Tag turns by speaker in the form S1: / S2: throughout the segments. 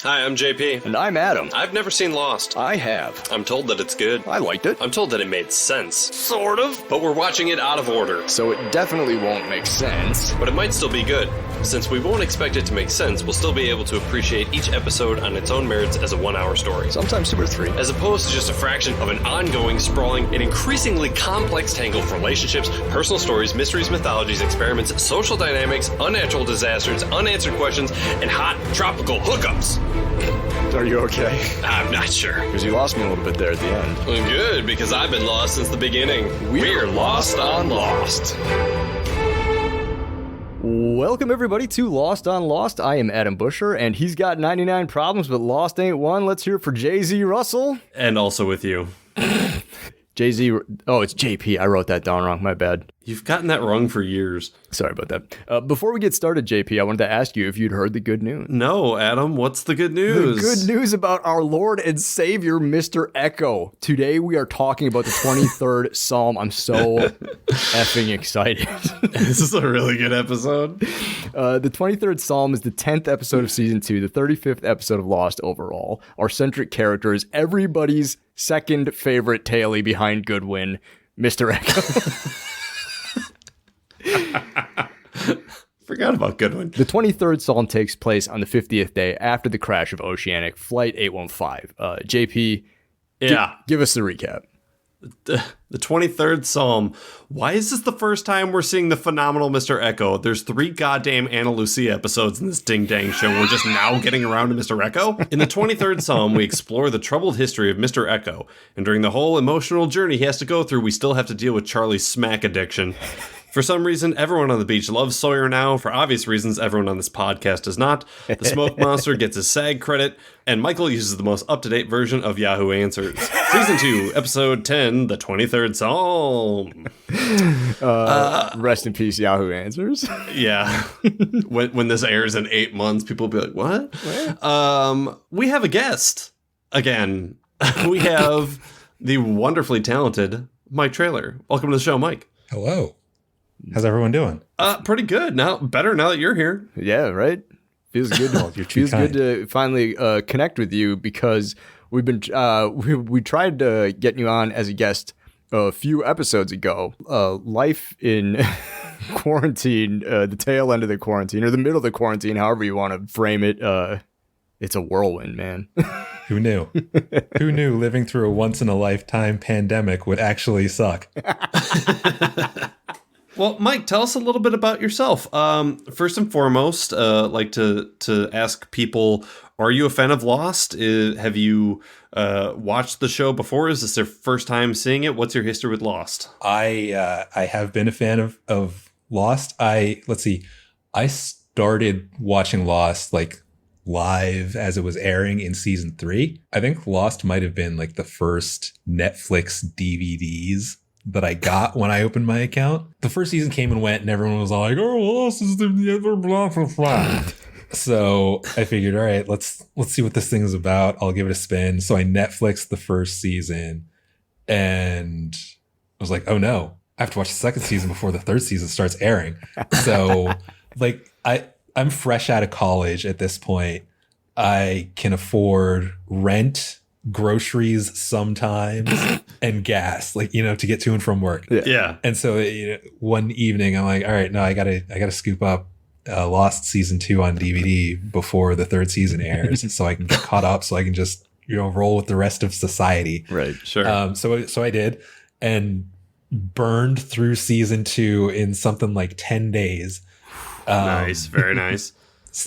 S1: Hi, I'm JP.
S2: And I'm Adam.
S1: I've never seen Lost.
S2: I have.
S1: I'm told that it's good.
S2: I liked it.
S1: I'm told that it made sense.
S2: Sort of.
S1: But we're watching it out of order.
S2: So it definitely won't make sense.
S1: But it might still be good. Since we won't expect it to make sense, we'll still be able to appreciate each episode on its own merits as a 1-hour story.
S2: Sometimes 2 or 3.
S1: As opposed to just a fraction of an ongoing, sprawling, and increasingly complex tangle of relationships, personal stories, mysteries, mythologies, experiments, social dynamics, unnatural disasters, unanswered questions, and hot tropical hookups.
S2: Are you okay?
S1: I'm not sure.
S2: Because you lost me a little bit there at the end.
S1: Well, good, because I've been lost since the beginning. We're lost on Lost.
S2: Welcome, everybody, to Lost on Lost. I am Adam Busher, and he's got 99 problems, but Lost ain't one. Let's hear it for Jay-Z Russell.
S1: And also with you.
S2: Jay-Z, oh, it's JP. I wrote that down wrong. My bad.
S1: You've gotten that wrong for years.
S2: Sorry about that. Before we get started, JP, I wanted to ask you if you'd heard the good news.
S1: No, Adam, what's the good news?
S2: The good news about our Lord and Savior, Mr. Eko. Today we are talking about the 23rd Psalm. I'm so effing excited.
S1: This is a really good episode.
S2: The 23rd Psalm is the 10th episode of Season 2, the 35th episode of Lost overall. Our centric character is everybody's second favorite tailie behind Goodwin, Mr. Eko.
S1: Forgot about Goodwin.
S2: The 23rd Psalm takes place on the 50th day after the crash of Oceanic Flight 815. JP, give us the recap.
S1: The 23rd Psalm. Why is this the first time we're seeing the phenomenal Mr. Eko? There's 3 goddamn Ana Lucia episodes in this ding-dang show. We're just now getting around to Mr. Eko? In the 23rd Psalm, we explore the troubled history of Mr. Eko. And during the whole emotional journey he has to go through, we still have to deal with Charlie's smack addiction. For some reason, everyone on the beach loves Sawyer now. For obvious reasons, everyone on this podcast does not. The Smoke Monster gets his SAG credit, and Michael uses the most up-to-date version of Yahoo Answers. Season 2, Episode 10, The 23rd Psalm.
S2: Rest in peace, Yahoo Answers.
S1: Yeah. When this airs in 8 months, people will be like, what? We have a guest. Again, we have the wonderfully talented Mike Traylor. Welcome to the show, Mike.
S3: Hello. How's everyone doing?
S1: Pretty good. Better now that you're here.
S2: Yeah, right? Feels good. Feels good to finally connect with you because we've been we tried getting you on as a guest a few episodes ago. Life in quarantine, the tail end of the quarantine or the middle of the quarantine, however you want to frame it. It's a whirlwind, man.
S3: Who knew? Who knew living through a once-in-a-lifetime pandemic would actually suck?
S1: Well, Mike, tell us a little bit about yourself. First and foremost, like to ask people, are you a fan of Lost? Have you watched the show before? Is this their first time seeing it? What's your history with Lost?
S3: I have been a fan of Lost. I started watching Lost like live as it was airing in season 3. I think Lost might have been like the first Netflix DVDs that I got when I opened my account. The first season came and went and everyone was like, oh, Lost is the blah, blah, blah. So I figured, all right, let's see what this thing is about. I'll give it a spin. So I Netflixed the first season and I was like, oh no, I have to watch the second season before the third season starts airing. So like I'm fresh out of college at this point. I can afford rent, groceries sometimes, and gas, like, to get to and from work.
S1: Yeah.
S3: And so one evening I'm like, all right, no, I gotta scoop up Lost season 2 on DVD before the third season airs so I can get caught up, so I can just roll with the rest of society.
S1: Right. Sure.
S3: So I did, and burned through season 2 in something like 10 days.
S1: Nice. Very nice.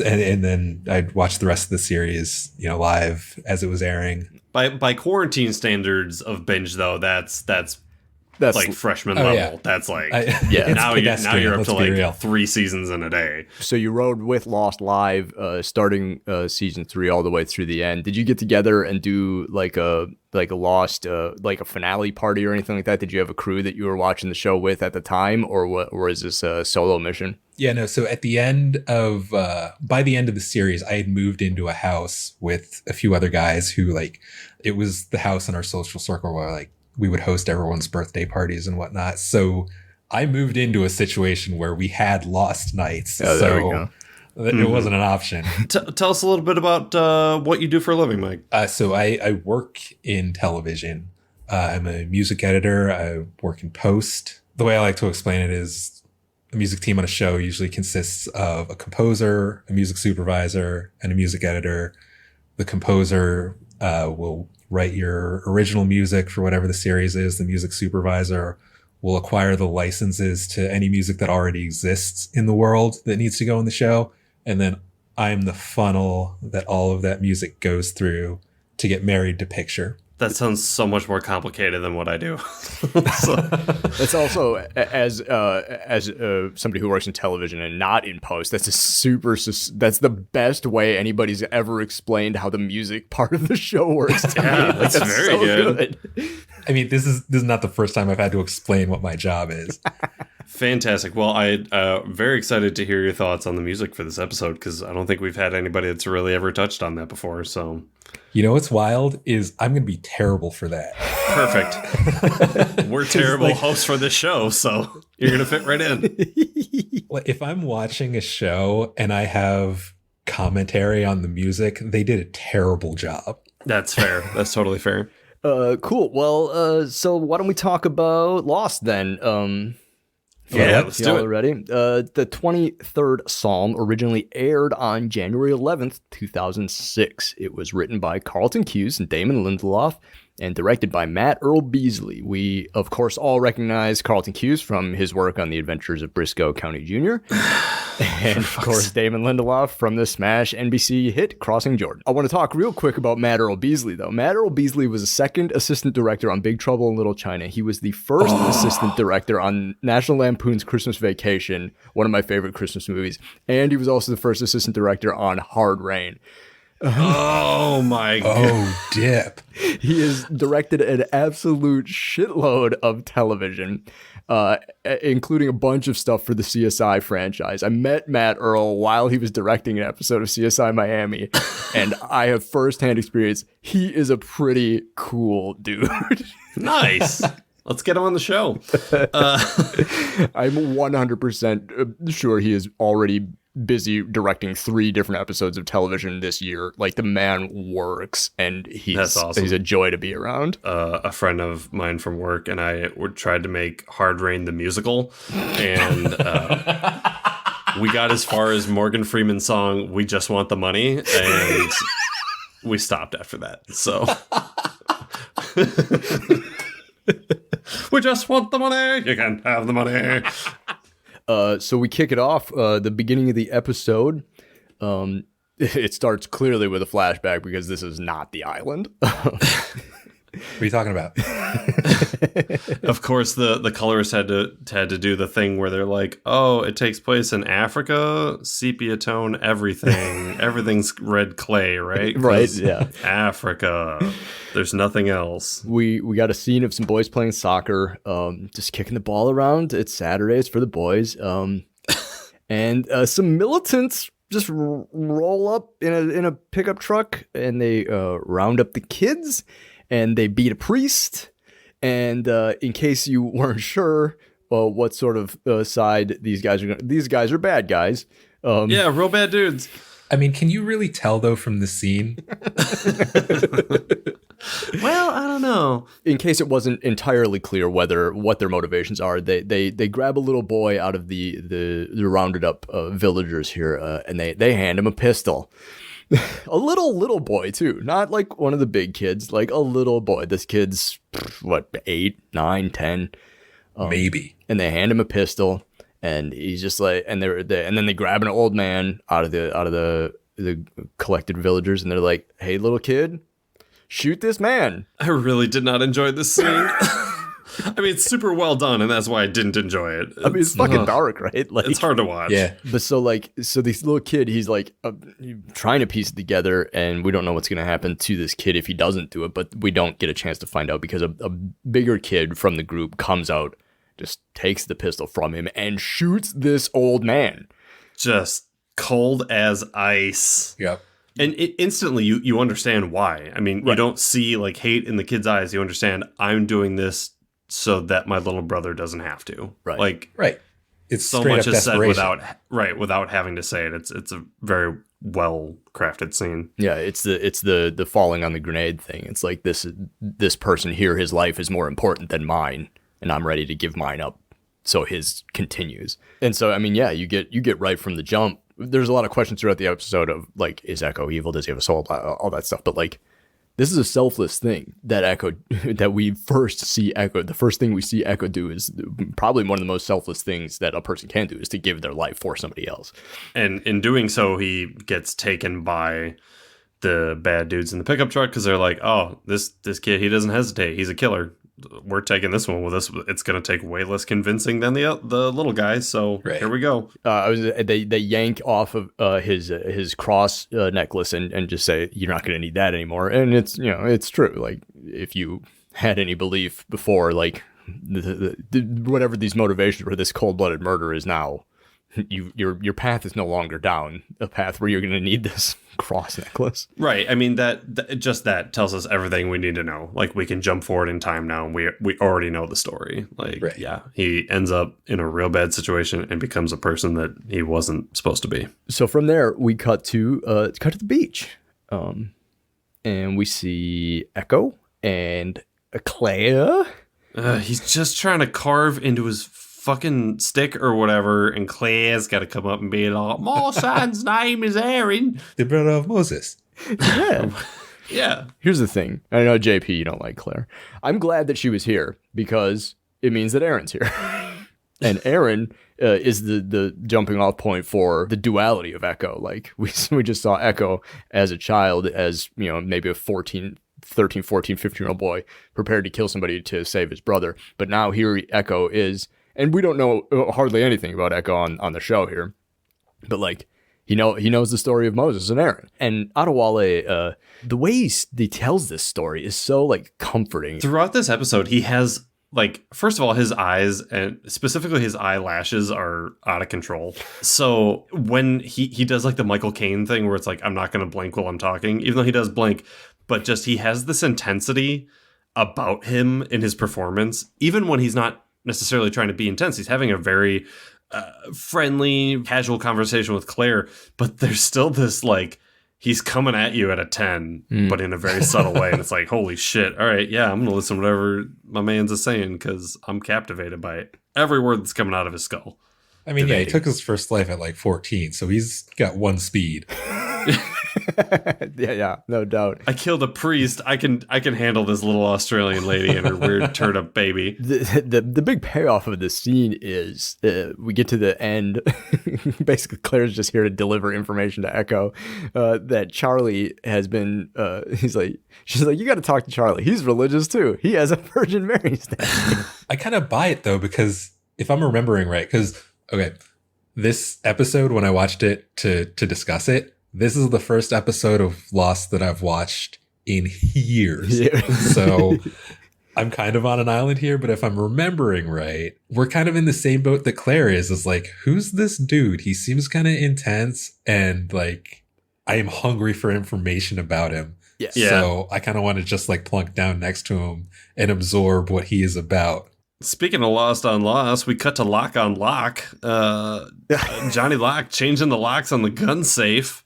S3: And then I'd watch the rest of the series, live as it was airing.
S1: By quarantine standards of binge, though, that's like freshman level.
S3: Yeah.
S1: That's like
S3: now
S1: you're up to like 3 seasons in a day.
S2: So you rode with Lost live, starting season 3 all the way through the end. Did you get together and do like a Lost like a finale party or anything like that? Did you have a crew that you were watching the show with at the time, or is this a solo mission?
S3: Yeah, no. So at the end of, by the end of the series, I had moved into a house with a few other guys who it was the house in our social circle where we would host everyone's birthday parties and whatnot. So I moved into a situation where we had Lost nights.
S2: Oh, there we go.
S3: It wasn't an option.
S1: Tell us a little bit about what you do for a living, Mike.
S3: So I work in television. I'm a music editor. I work in post. The way I like to explain it is a music team on a show usually consists of a composer, a music supervisor, and a music editor. The composer will write your original music for whatever the series is. The music supervisor will acquire the licenses to any music that already exists in the world that needs to go in the show. And then I'm the funnel that all of that music goes through to get married to picture.
S1: That sounds so much more complicated than what I do.
S2: That's also, as somebody who works in television and not in post, that's that's the best way anybody's ever explained how the music part of the show works to me.
S1: That's very
S2: so
S1: good.
S3: I mean, this is not the first time I've had to explain what my job is.
S1: Fantastic. Well, I'm very excited to hear your thoughts on the music for this episode, because I don't think we've had anybody that's really ever touched on that before. So,
S3: you know what's wild is I'm going to be terrible for that.
S1: Perfect. We're terrible hosts for this show, so you're going to fit right in.
S3: If I'm watching a show and I have commentary on the music, they did a terrible job.
S1: That's fair. That's totally fair.
S2: Cool. Well, so why don't we talk about Lost then?
S1: Yeah, let's do it.
S2: Ready? The 23rd Psalm originally aired on January 11th, 2006. It was written by Carlton Cuse and Damon Lindelof and directed by Matt Earl Beasley. We, of course, all recognize Carlton Cuse from his work on The Adventures of Briscoe County Jr. And, of course, Damon Lindelof from the smash NBC hit Crossing Jordan. I want to talk real quick about Matt Earl Beasley, though. Matt Earl Beasley was a second assistant director on Big Trouble in Little China. He was the first assistant director on National Lampoon's Christmas Vacation, one of my favorite Christmas movies. And he was also the first assistant director on Hard Rain.
S1: Oh my god.
S3: Oh, dip.
S2: He has directed an absolute shitload of television, including a bunch of stuff for the CSI franchise. I met Matt Earl while he was directing an episode of CSI Miami, and I have firsthand experience. He is a pretty cool dude.
S1: Nice. Let's get him on the show.
S2: I'm 100% sure he is already busy directing 3 different episodes of television this year. Like, the man works, and
S1: That's awesome.
S2: He's a joy to be around.
S1: A friend of mine from work and I tried to make Hard Rain the musical, and we got as far as Morgan Freeman's song "We Just Want the Money," and we stopped after that. So we just want the money. You can have the money.
S2: So we kick it off. The beginning of the episode, it starts clearly with a flashback because this is not the island.
S3: What are you talking about?
S1: Of course, the colorists had to do the thing where they're like, "Oh, it takes place in Africa, sepia tone, everything's red clay, right?
S2: Right, yeah.
S1: Africa. There's nothing else."
S2: We got a scene of some boys playing soccer, just kicking the ball around. It's Saturday. It's for the boys. And some militants just roll up in a pickup truck, and they round up the kids, and they beat a priest. And in case you weren't sure what sort of side these guys are bad guys.
S1: Yeah, real bad dudes.
S3: I mean, can you really tell, though, from the scene?
S1: Well, I don't know.
S2: In case it wasn't entirely clear what their motivations are, they grab a little boy out of the rounded up villagers here, and they hand him a pistol. A little boy too, not like one of the big kids, like a little boy. This kid's 8, 9, 10,
S3: Maybe.
S2: and they hand him a pistol, and he's just like, and then they grab an old man out of the collected villagers, and they're like, "Hey, little kid, shoot this man."
S1: I really did not enjoy this scene. I mean, it's super well done, and that's why I didn't enjoy it.
S2: I mean, it's fucking dark, right? Like,
S1: It's hard to watch.
S3: Yeah.
S2: But so this little kid, he's like trying to piece it together, and we don't know what's going to happen to this kid if he doesn't do it, but we don't get a chance to find out because a bigger kid from the group comes out, just takes the pistol from him, and shoots this old man.
S1: Just cold as ice.
S3: Yep.
S1: And instantly you understand why. I mean, you don't see like hate in the kid's eyes. You understand, I'm doing this so that my little brother doesn't have to.
S2: Right.
S1: Like,
S3: Right. it's
S1: so
S3: straight
S1: much
S3: up
S1: is said
S3: desperation.
S1: without having to say it. It's a very well crafted scene.
S2: Yeah, it's the falling on the grenade thing. It's like this person here, his life is more important than mine, and I'm ready to give mine up so his continues. And so I mean, yeah, you get right from the jump. There's a lot of questions throughout the episode of like, is Eko evil? Does he have a soul? All that stuff. But like, this is a selfless thing that we first see Eko. The first thing we see Eko do is probably one of the most selfless things that a person can do, is to give their life for somebody else.
S1: And in doing so, he gets taken by the bad dudes in the pickup truck because they're like, oh, this kid, he doesn't hesitate. He's a killer. We're taking this one with us. It's going to take way less convincing than the little guy. So Here we go.
S2: They yank off of his cross necklace and just say, you're not going to need that anymore. And it's true. Like, if you had any belief before, like whatever these motivations were, this cold-blooded murder is now, your path is no longer down a path where you're going to need this cross necklace.
S1: Right. I mean, that tells us everything we need to know. Like, we can jump forward in time now, and we already know the story. Like, right. Yeah, he ends up in a real bad situation and becomes a person that he wasn't supposed to be.
S2: So from there, we cut to the beach, and we see Eko and Claire.
S1: He's just trying to carve into his fucking stick or whatever, and Claire's got to come up and be like, my son's name is Aaron,
S3: the brother of Moses.
S2: Yeah.
S1: Yeah.
S2: Here's the thing. I know, JP, you don't like Claire. I'm glad that she was here because it means that Aaron's here. And Aaron is the jumping off point for the duality of Eko. Like, we just saw Eko as a child, as, maybe a 13, 14, 15-year-old boy prepared to kill somebody to save his brother. But now here Eko is. And we don't know hardly anything about Eko on the show here, but like he knows the story of Moses and Aaron. And Adewale, the way he tells this story is so like comforting.
S1: Throughout this episode, he has like, first of all, his eyes and specifically his eyelashes are out of control. So when he does like the Michael Caine thing where it's like, I'm not going to blink while I'm talking, even though he does blink, but just he has this intensity about him in his performance, even when he's not necessarily trying to be intense. He's having a very friendly, casual conversation with Claire, but there's still this like, he's coming at you at a 10, but in a very subtle way. And it's like, holy shit. All right, yeah, I'm going to listen to whatever my man's saying because I'm captivated by it. Every word that's coming out of his skull.
S3: I mean, yeah, he took his first life at like 14, so he's got one speed.
S2: yeah, no doubt.
S1: I killed a priest. I can handle this little Australian lady and her weird turnip baby.
S2: The big payoff of this scene is we get to the end. Basically, Claire's just here to deliver information to Eko that Charlie has been. She's like, you got to talk to Charlie. He's religious too. He has a Virgin Mary statue.
S3: I kind of buy it though, because if I'm remembering right, okay, this episode when I watched it to discuss it. This is the first episode of Lost that I've watched in years. Yeah. So I'm kind of on an island here, but if I'm remembering right, we're kind of in the same boat that Claire is. It's like, who's this dude? He seems kind of intense and like I am hungry for information about him.
S2: Yes.
S3: Yeah. So I kind of want to just like plunk down next to him and absorb what he is about.
S1: Speaking of Lost on Lost, we cut to Lock on Lock. Johnny Locke changing the locks on the gun safe.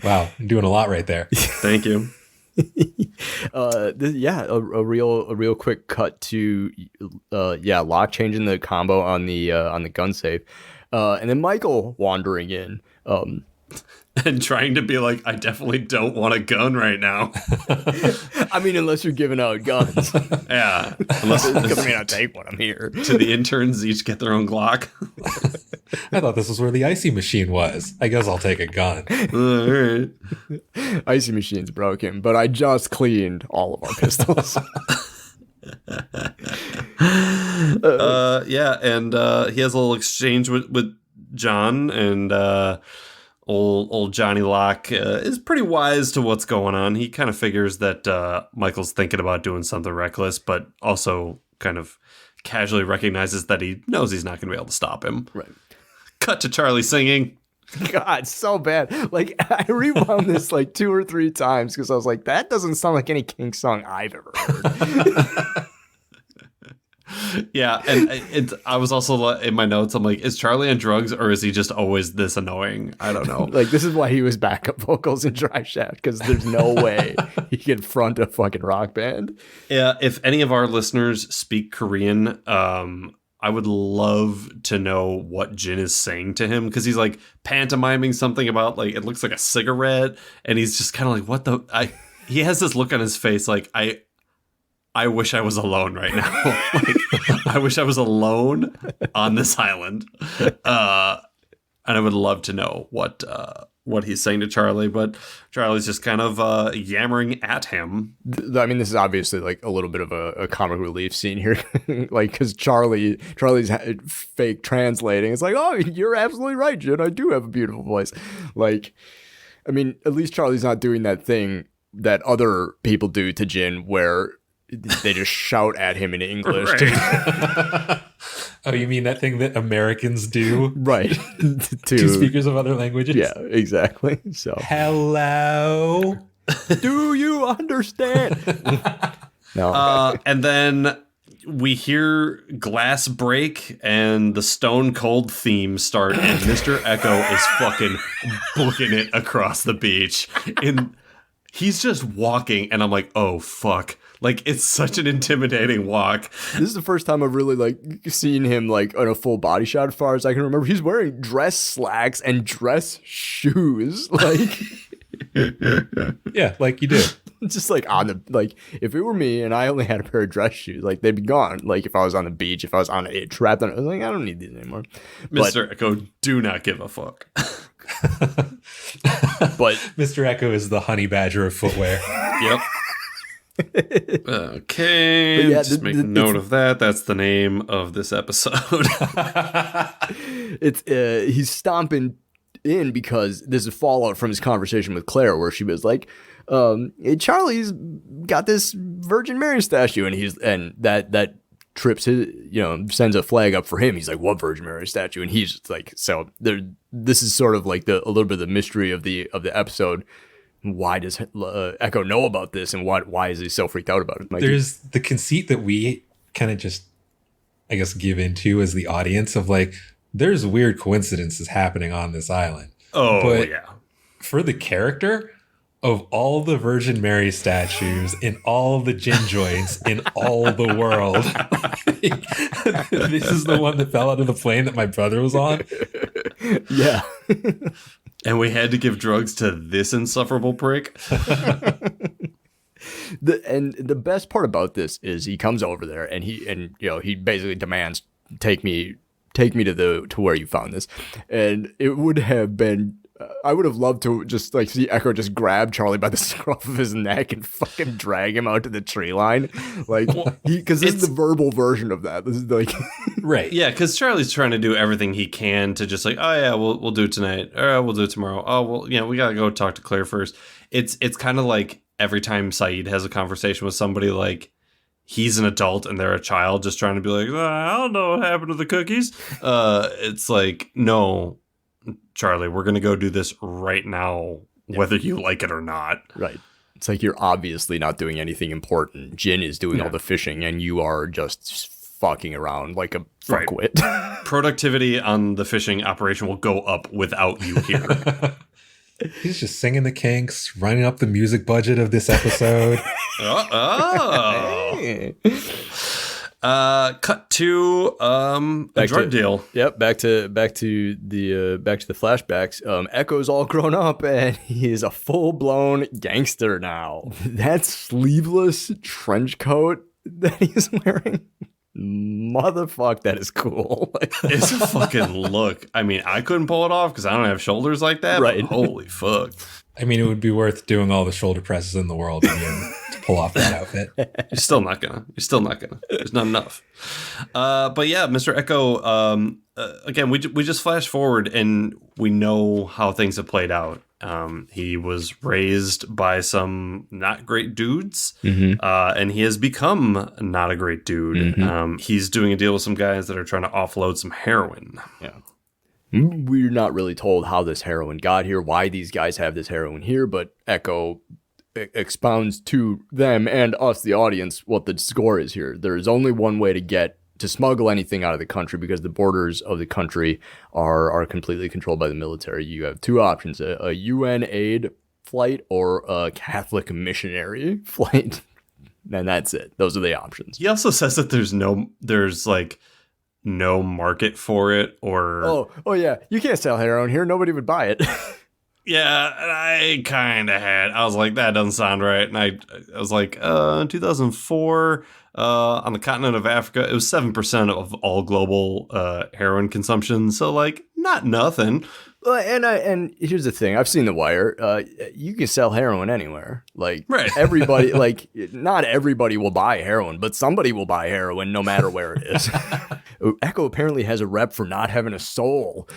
S3: Wow, I'm doing a lot right there.
S1: Thank you.
S2: A real quick cut to Locke changing the combo on the gun safe, and then Michael wandering in.
S1: And trying to be like, I definitely don't want a gun right now.
S2: I mean, unless you're giving out guns.
S1: Yeah.
S2: Unless I mean, I'll take one. I'm here.
S1: To the interns, each get their own Glock.
S3: I thought this was where the icy machine was. I guess I'll take a gun.
S1: All right.
S2: Icy machine's broken, but I just cleaned all of our pistols.
S1: And he has a little exchange with John, and Old Johnny Locke is pretty wise to what's going on. He kind of figures that Michael's thinking about doing something reckless, but also kind of casually recognizes that he knows he's not going to be able to stop him.
S2: Right.
S1: Cut to Charlie singing.
S2: God, so bad. Like, I rewound this like 2 or 3 times because I was like, that doesn't sound like any Kinks song I've ever heard.
S1: Yeah, and I was also in my notes, I'm like, is Charlie on drugs or is he just always this annoying? I don't know.
S2: Like, this is why he was backup vocals in Dry Shaft, because there's no way he can front a fucking rock band.
S1: Yeah, if any of our listeners speak Korean, I would love to know what Jin is saying to him, because he's like pantomiming something about like it looks like a cigarette, and he's just kind of like, what the? He has this look on his face like I wish I was alone right now. Like, I wish I was alone on this island. And I would love to know what he's saying to Charlie, but Charlie's just kind of yammering at him.
S2: I mean, this is obviously like a little bit of a comic relief scene here, like because Charlie's fake translating. It's like, oh, you're absolutely right, Jin. I do have a beautiful voice. Like, I mean, at least Charlie's not doing that thing that other people do to Jin, where they just shout at him in English.
S1: Right.
S3: Oh, you mean that thing that Americans do?
S2: Right.
S3: To speakers of other languages?
S2: Yeah, exactly. So,
S3: hello?
S2: Do you understand? No.
S1: And then we hear glass break and the Stone Cold theme start, and Mr. Eko is fucking booking it across the beach. And he's just walking, and I'm like, oh, fuck. Like, it's such an intimidating walk.
S2: This is the first time I've really, like, seen him, like, on a full body shot as far as I can remember. He's wearing dress slacks and dress shoes. Like,
S3: yeah, like you do.
S2: Just, like, on the, like, if it were me and I only had a pair of dress shoes, like, they'd be gone. Like, if I was on the beach, if I was on a trapped on it, I was like, I don't need these anymore.
S1: Mr. Eko, do not give a fuck.
S2: But
S3: Mr. Eko is the honey badger of footwear.
S1: Yep. Okay,
S2: yeah,
S1: just make a note of that. That's the name of this episode.
S2: It's he's stomping in because this is fallout from his conversation with Claire, where she was like, hey, Charlie's got this Virgin Mary statue, and that trips his, sends a flag up for him. He's like, what Virgin Mary statue? And he's like, so there. This is sort of like a little bit of the mystery of the episode. Why does Eko know about this, and why is he so freaked out about it?
S3: There's the conceit that we kind of just, I guess, give into as the audience of like, there's weird coincidences happening on this island.
S1: Oh,
S3: but
S1: yeah.
S3: For the character, of all the Virgin Mary statues in all the gin joints in all the world, this is the one that fell out of the plane that my brother was on.
S2: Yeah.
S1: And we had to give drugs to this insufferable prick.
S2: The best part about this is he comes over there and he basically demands, take me to where you found this. And it would have been, I would have loved to just like see Eko just grab Charlie by the scruff of his neck and fucking drag him out to the tree line. Like, because this is the verbal version of that. This is like,
S3: right.
S1: Yeah, because Charlie's trying to do everything he can to just like, oh yeah, we'll do it tonight. Or we'll do it tomorrow. Oh, well, we gotta go talk to Claire first. It's kind of like every time Saeed has a conversation with somebody, like, he's an adult and they're a child just trying to be like, I don't know what happened to the cookies. It's like, no, Charlie, we're going to go do this right now, whether you like it or not.
S2: Right. It's like, you're obviously not doing anything important. Jin is doing all the fishing and you are just fucking around like a fuckwit.
S1: Right. Productivity on the fishing operation will go up without you here.
S3: He's just singing the kinks, running up the music budget of this episode.
S1: Cut to a drug deal.
S2: Yep, back to the flashbacks. Eko's all grown up and he is a full-blown gangster now. That sleeveless trench coat that he's wearing, motherfuck, that is cool.
S1: It's a fucking look. I mean, I couldn't pull it off because I don't have shoulders like that.
S2: Right.
S1: But holy fuck.
S3: I mean, it would be worth doing all the shoulder presses in the world to pull off that outfit.
S1: You're still not gonna. There's not enough. But yeah, Mr. Eko, again, we just flash forward and we know how things have played out. He was raised by some not great dudes, and he has become not a great dude. He's doing a deal with some guys that are trying to offload some heroin.
S2: Yeah. We're not really told how this heroin got here, why these guys have this heroin here, but Eko expounds to them and us, the audience, what the score is here. There is only one way to get to smuggle anything out of the country because the borders of the country are completely controlled by the military. You have two options: a UN aid flight or a Catholic missionary flight. And that's it. Those are the options.
S1: He also says that there's like no market for it, or
S2: oh yeah, you can't sell heroin here. Nobody would buy it.
S1: yeah. And I was like, that doesn't sound right. And I was like, in 2004, on the continent of Africa, it was 7% of all global heroin consumption. So like, not nothing.
S2: And here's the thing. I've seen The Wire. You can sell heroin anywhere. Like
S1: right.
S2: Everybody, like not everybody will buy heroin, but somebody will buy heroin no matter where it is. Eko apparently has a rep for not having a soul.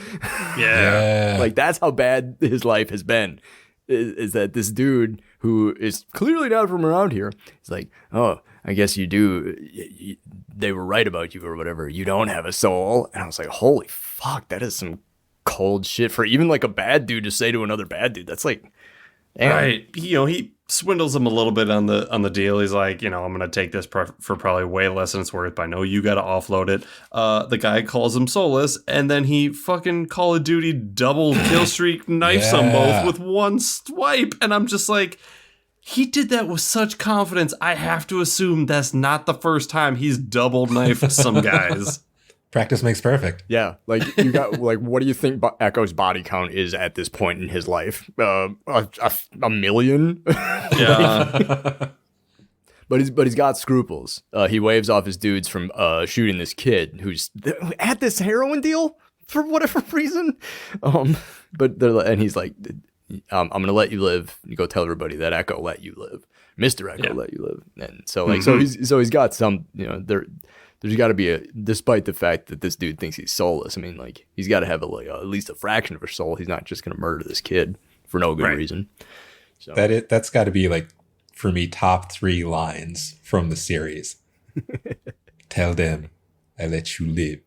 S1: Yeah.
S2: Like that's how bad his life has been. Is that this dude who is clearly not from around here? He's like, oh, I guess you do. They were right about you or whatever. You don't have a soul. And I was like, holy fuck, that is some cold shit for even like a bad dude to say to another bad dude. That's like, damn.
S1: Right. He swindles him a little bit on the deal. He's like, I'm going to take this for probably way less than it's worth, but I know you got to offload it. The guy calls him soulless, and then he fucking Call of Duty double kill streak knifes them both with one swipe. And I'm just like, he did that with such confidence. I have to assume that's not the first time he's double knifed some guys.
S3: Practice makes perfect.
S2: Yeah, like you got like, what do you think Eko's body count is at this point in his life? A million.
S1: Yeah.
S2: But he's got scruples. He waves off his dudes from shooting this kid who's at this heroin deal for whatever reason. And he's like, I'm gonna let you live. You go tell everybody that Eko let you live. Mr. Eko let you live. And so like so he's got some, there's got to be despite the fact that this dude thinks he's soulless. I mean, like he's got to have at least a fraction of a soul. He's not just gonna murder this kid for no good reason. So
S3: That's got to be like, for me, top 3 lines from the series. Tell them I let you live.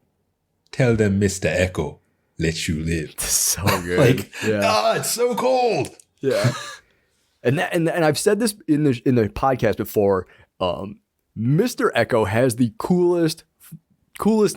S3: Tell them Mr. Eko let you live.
S2: So good.
S3: Like, it's so cold.
S2: Yeah. And I've said this in the podcast before. Mr. Eko has the coolest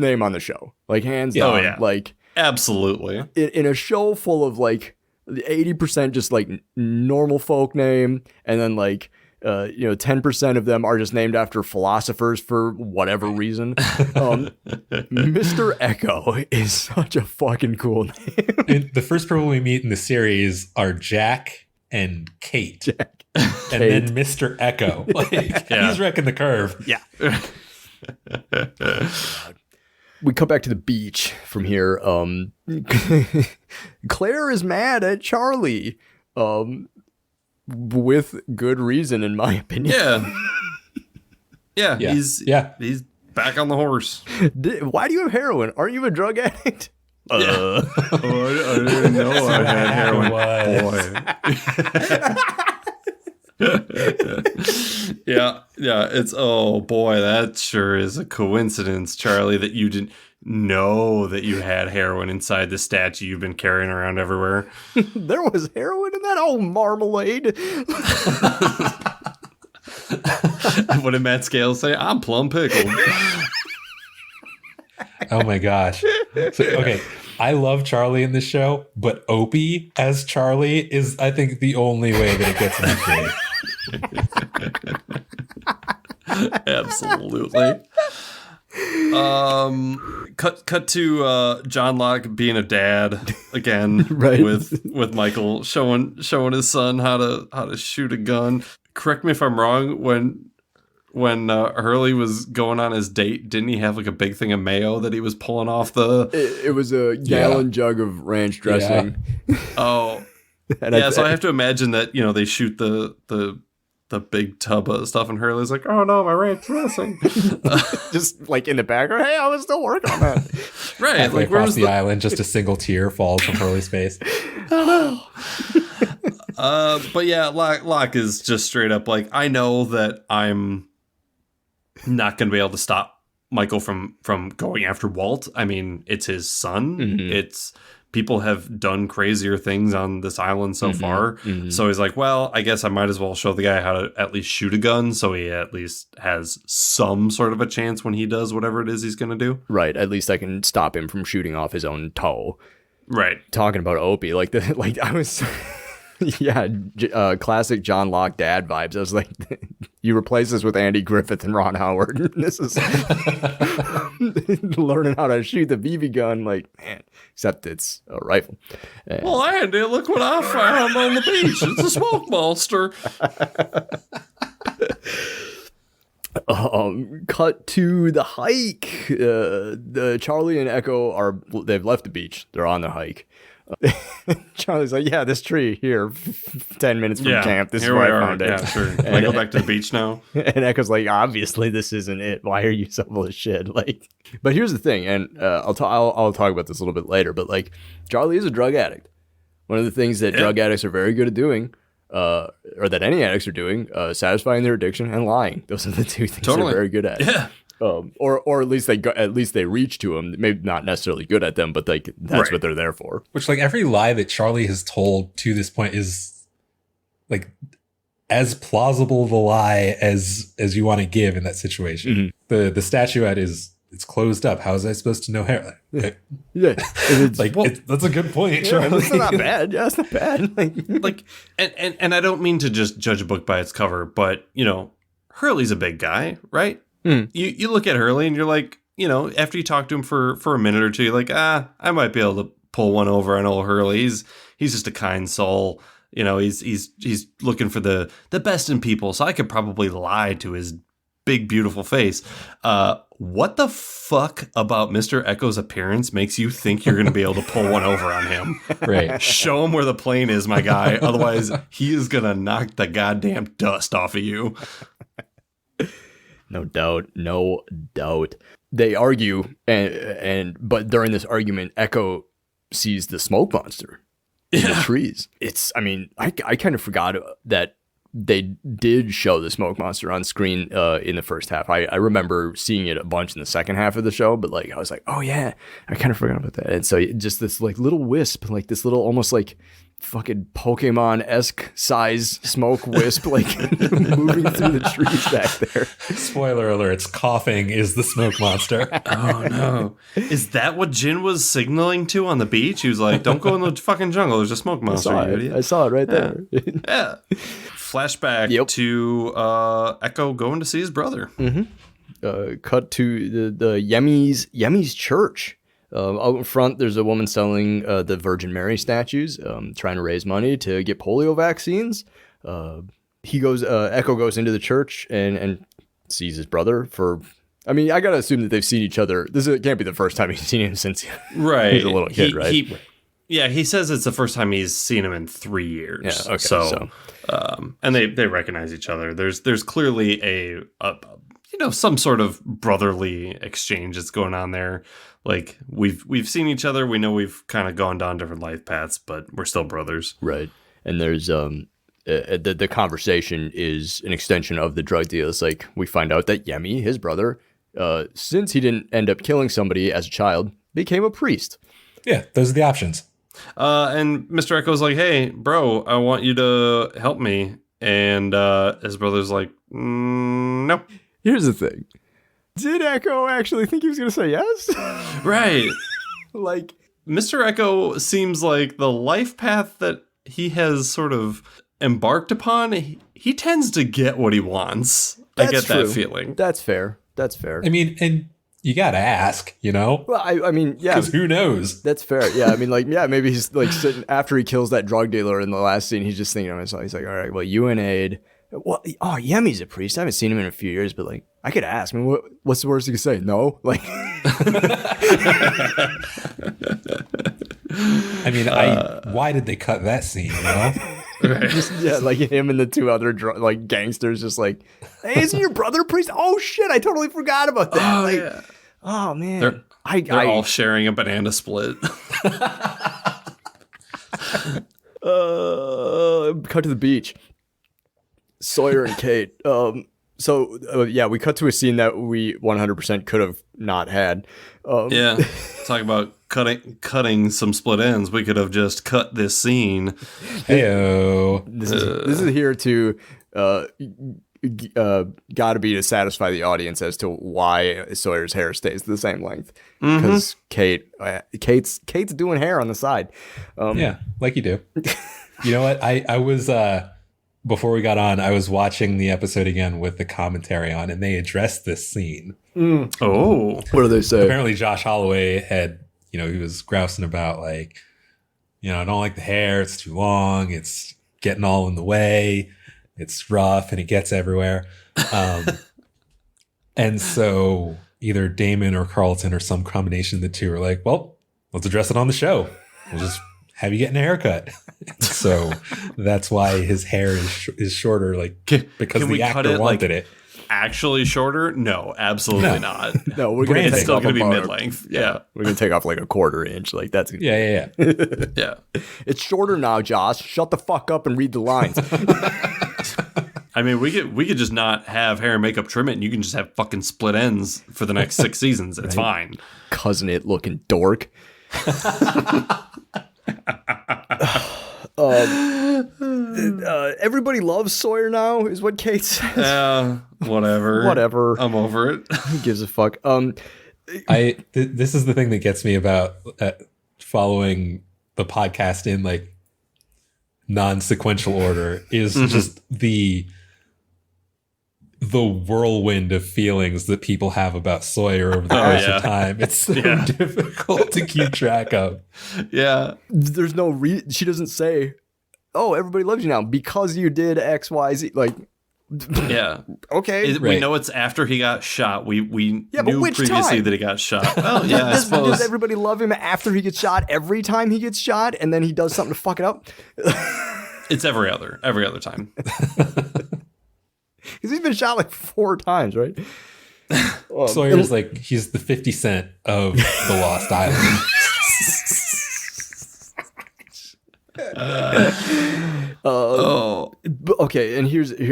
S2: name on the show. Like hands down.
S1: Oh, yeah.
S2: Like
S1: Absolutely.
S2: in a show full of like 80% just like normal folk name, and then like 10% of them are just named after philosophers for whatever reason. Mr. Eko is such a fucking cool name.
S3: And the first people we meet in the series are Jack and Kate. And then Mr. Eko. Like, he's wrecking the curve.
S2: Yeah. We come back to the beach from here. Claire is mad at Charlie. With good reason, in my opinion.
S1: Yeah. He's back on the horse.
S2: Why do you have heroin? Aren't you a drug addict?
S1: I didn't know I had heroin. Yeah. It's, oh boy, that sure is a coincidence, Charlie, that you didn't know that you had heroin inside the statue you've been carrying around everywhere.
S2: There was heroin in that old marmalade.
S1: What did Matt Scales say? I'm plum pickled.
S3: Oh my gosh. So, okay, I love Charlie in this show, but Opie as Charlie is, I think, the only way that it gets me.
S1: Absolutely. Cut to John Locke being a dad again,
S2: right.
S1: with Michael showing his son how to shoot a gun. Correct me if I'm wrong. When Hurley was going on his date, didn't he have like a big thing of mayo that he was pulling off the?
S2: It was a gallon jug of ranch dressing.
S1: Yeah. Oh, so I have to imagine that they shoot the big tub of stuff, and Hurley's like, "Oh no, my ranch dressing,"
S2: just like in the background. Hey, I was still working on that.
S3: Right, halfway like across the island, just a single tear falls from Hurley's face.
S1: Oh no. But yeah, Locke is just straight up like, I know that I'm not going to be able to stop Michael from going after Walt. I mean, it's his son. Mm-hmm. It's people have done crazier things on this island so far. So he's like, well, I guess I might as well show the guy how to at least shoot a gun, so he at least has some sort of a chance when he does whatever it is he's going to do.
S2: Right. At least I can stop him from shooting off his own toe.
S1: Right.
S2: Talking about Opie, I was... classic John Locke dad vibes. I was like, you replace this with Andy Griffith and Ron Howard. This is learning how to shoot the BB gun. Like, man, except it's a rifle.
S1: Well, Andy, look what I found on the beach. It's a smoke monster.
S2: Cut to the hike. The Charlie and Echo they've left the beach. They're on the hike. Charlie's like, yeah, this tree here, 10 minutes from camp. This is where I found it.
S1: Yeah, sure. Can I go back to the beach now?
S2: And Echo's like, obviously, this isn't it. Why are you so full of shit? Like, but here's the thing, and I'll talk about this a little bit later. But like, Charlie is a drug addict. One of the things that drug addicts are very good at doing, or that any addicts are doing, satisfying their addiction and lying. Those are the two things they're very good at.
S1: Yeah.
S2: Or at least they reach to them. Maybe not necessarily good at them, but that's what they're there for.
S3: Which, like, every lie that Charlie has told to this point is like as plausible of a lie as you want to give in that situation. The statuette it's closed up. How was I supposed to know how?
S2: Yeah,
S3: That's a good point, Charlie.
S2: That's not bad. Yeah, it's not bad.
S1: And I don't mean to just judge a book by its cover, but Hurley's a big guy, right? You look at Hurley and you're like, after you talk to him for a minute or two, you're like, I might be able to pull one over on old Hurley. He's just a kind soul. He's looking for the best in people, so I could probably lie to his big, beautiful face. What the fuck about Mr. Eko's appearance makes you think you're going to be able to pull one over on him?
S3: Right.
S1: Show him where the plane is, my guy. Otherwise, he is going to knock the goddamn dust off of you.
S2: No doubt. They argue, but during this argument, Eko sees the smoke monster in the trees. I kind of forgot that they did show the smoke monster on screen in the first half. I remember seeing it a bunch in the second half of the show, but like I was like, oh yeah, I kind of forgot about that. And so just this like little wisp, like this little almost like fucking Pokemon-esque size smoke wisp, like moving through the trees back there.
S3: Spoiler alerts, coughing is the smoke monster.
S1: Oh no. Is that what Jin was signaling to on the beach? He was like, don't go in the fucking jungle, there's a smoke monster, you idiot.
S2: I saw it right there.
S1: Yeah. Flashback to Eko going to see his brother.
S2: Cut to the Yemi's church. Out in front, there's a woman selling the Virgin Mary statues, trying to raise money to get polio vaccines. Eko goes into the church and sees his brother I gotta assume that they've seen each other. It can't be the first time he's seen him since he was a little kid, right?
S1: He says it's the first time he's seen him in 3 years.
S2: Yeah, okay. So
S1: and they recognize each other. There's clearly a some sort of brotherly exchange that's going on there. Like we've seen each other. We know we've kind of gone down different life paths, but we're still brothers.
S2: Right. And there's the conversation is an extension of the drug deal. It's like we find out that Yemi, his brother, since he didn't end up killing somebody as a child, became a priest.
S3: Yeah, those are the options.
S1: And Mr. Eko's like, hey, bro, I want you to help me. And his brother's like, no.
S2: Here's the thing. Did Eko actually think he was going to say yes?
S1: Right.
S2: Like,
S1: Mr. Eko seems like the life path that he has sort of embarked upon. He tends to get what he wants. I get that feeling.
S2: That's fair.
S3: And you got to ask,
S2: Well, yeah.
S3: Because who knows?
S2: That's fair. Yeah, maybe he's like sitting after he kills that drug dealer in the last scene. He's just thinking to himself. He's like, all right, well, UNAID. Well, Yemi's a priest. I haven't seen him in a few years, but like, I could ask. What's the worst he could say? No? Like,
S3: why did they cut that scene?
S2: Right. Like him and the two other gangsters, just like, hey, isn't your brother a priest? Oh shit, I totally forgot about that.
S1: Oh, yeah.
S2: Oh man,
S1: they're all sharing a banana split.
S2: Cut to the beach. Sawyer and Kate. We cut to a scene that we 100% could have not had.
S1: Talk about cutting some split ends, we could have just cut this scene.
S3: Heyo.
S2: This is here to gotta be to satisfy the audience as to why Sawyer's hair stays the same length, because Kate's doing hair on the side.
S3: Yeah, like you do. You know what? I was before we got on, I was watching the episode again with the commentary on, and they addressed this scene.
S1: Oh,
S2: what do they say?
S3: Apparently Josh Holloway had, he was grousing about, like, I don't like the hair, it's too long, it's getting all in the way, it's rough and it gets everywhere. And so either Damon or Carlton or some combination of the two are like, well, let's address it on the show. We'll just have you getting a haircut. So that's why his hair is shorter, like, because the actor wanted it.
S1: Actually shorter? No, absolutely not.
S2: No, we're gonna take
S1: still
S2: off
S1: going to be
S2: about
S1: mid-length. Yeah.
S2: We're gonna take off like a quarter inch. Like that's
S3: Yeah.
S1: Yeah.
S2: It's shorter now, Josh. Shut the fuck up and read the lines.
S1: I mean, we could just not have hair and makeup trim it, and you can just have fucking split ends for the next 6 seasons. It's fine.
S2: Cousin it looking dork. Everybody loves Sawyer now, is what Kate says.
S1: Yeah, whatever.
S2: Whatever.
S1: I'm over it.
S2: Who gives a fuck?
S3: This is the thing that gets me about following the podcast in, like, non-sequential order is just the whirlwind of feelings that people have about Sawyer over the course of time. It's so difficult to keep track of.
S1: Yeah.
S2: There's no she doesn't say, oh, everybody loves you now because you did X, Y, Z. Like,
S1: yeah.
S2: Okay.
S1: We know it's after he got shot. We knew previously
S2: time?
S1: that he got shot. Well, yeah, I suppose.
S2: Does everybody love him after he gets shot every time he gets shot and then he does something to fuck it up?
S1: It's every other time.
S2: Because he's been shot like 4 times, right?
S3: Sawyer's like, he's the 50 Cent of the Lost Island.
S2: Okay, and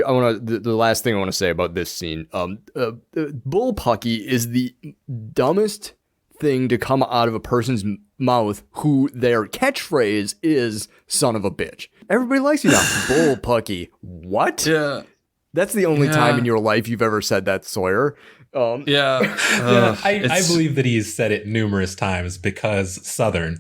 S2: I want to. The last thing I want to say about this scene. Bullpucky is the dumbest thing to come out of a person's mouth who their catchphrase is "son of a bitch." Everybody likes you now. Bullpucky. What?
S1: Yeah.
S2: That's the only time in your life you've ever said that, Sawyer.
S3: I believe that he's said it numerous times because Southern.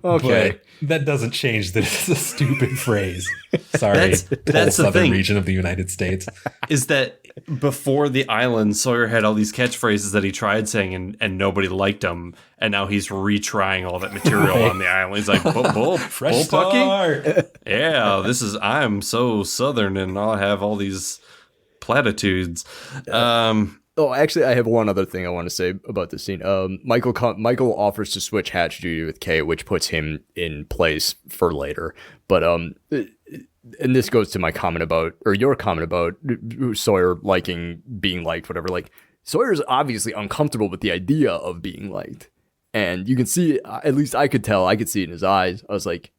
S2: Okay.
S3: But that doesn't change that it's a stupid phrase. Sorry,
S1: That's
S3: whole
S1: the
S3: southern
S1: thing.
S3: region of the United States.
S1: Is that before the island, Sawyer had all these catchphrases that he tried saying and nobody liked them. And now he's retrying all that material on the island. He's like,
S3: Fresh
S1: Bullpucky?
S3: start.
S1: Yeah, I'm so Southern and I'll have all these platitudes.
S2: Oh, actually, I have one other thing I want to say about this scene. Michael offers to switch hatch duty with Kate, which puts him in place for later. But and this goes to my comment about, or your comment about Sawyer liking being liked, whatever. Like, Sawyer's obviously uncomfortable with the idea of being liked, and you can see, at least I could see it in his eyes. I was like,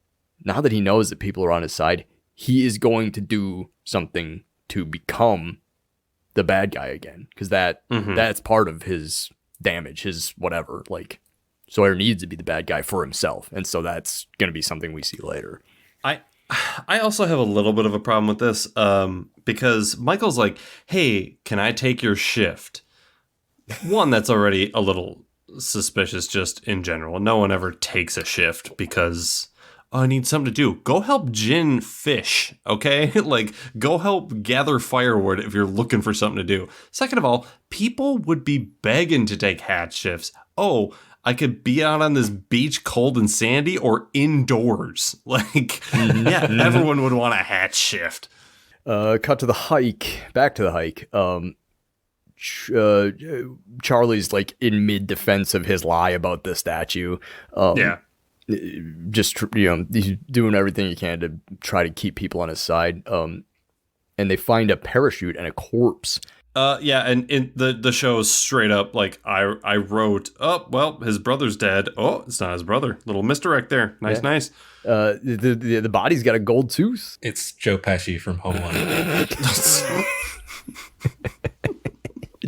S2: now that he knows that people are on his side, he is going to do something to become the bad guy again, because that's part of his damage, his whatever. Like, Sawyer needs to be the bad guy for himself, and so that's going to be something we see later.
S1: I also have a little bit of a problem with this because Michael's like, hey, can I take your shift? One, that's already a little suspicious just in general. No one ever takes a shift because I need something to do. Go help Jin fish, okay? Like, go help gather firewood if you're looking for something to do. Second of all, people would be begging to take hatch shifts. Oh, I could be out on this beach cold and sandy or indoors. Like, yeah, everyone would want a hatch shift.
S2: Cut to the hike. Back to the hike. Charlie's like in mid-defense of his lie about the statue. Just, he's doing everything he can to try to keep people on his side. And they find a parachute and a corpse.
S1: And in the show is straight up like I wrote, oh, well, his brother's dead. Oh, it's not his brother. Little misdirect there. Nice.
S2: The body's got a gold tooth.
S3: It's Joe Pesci from Home Alone.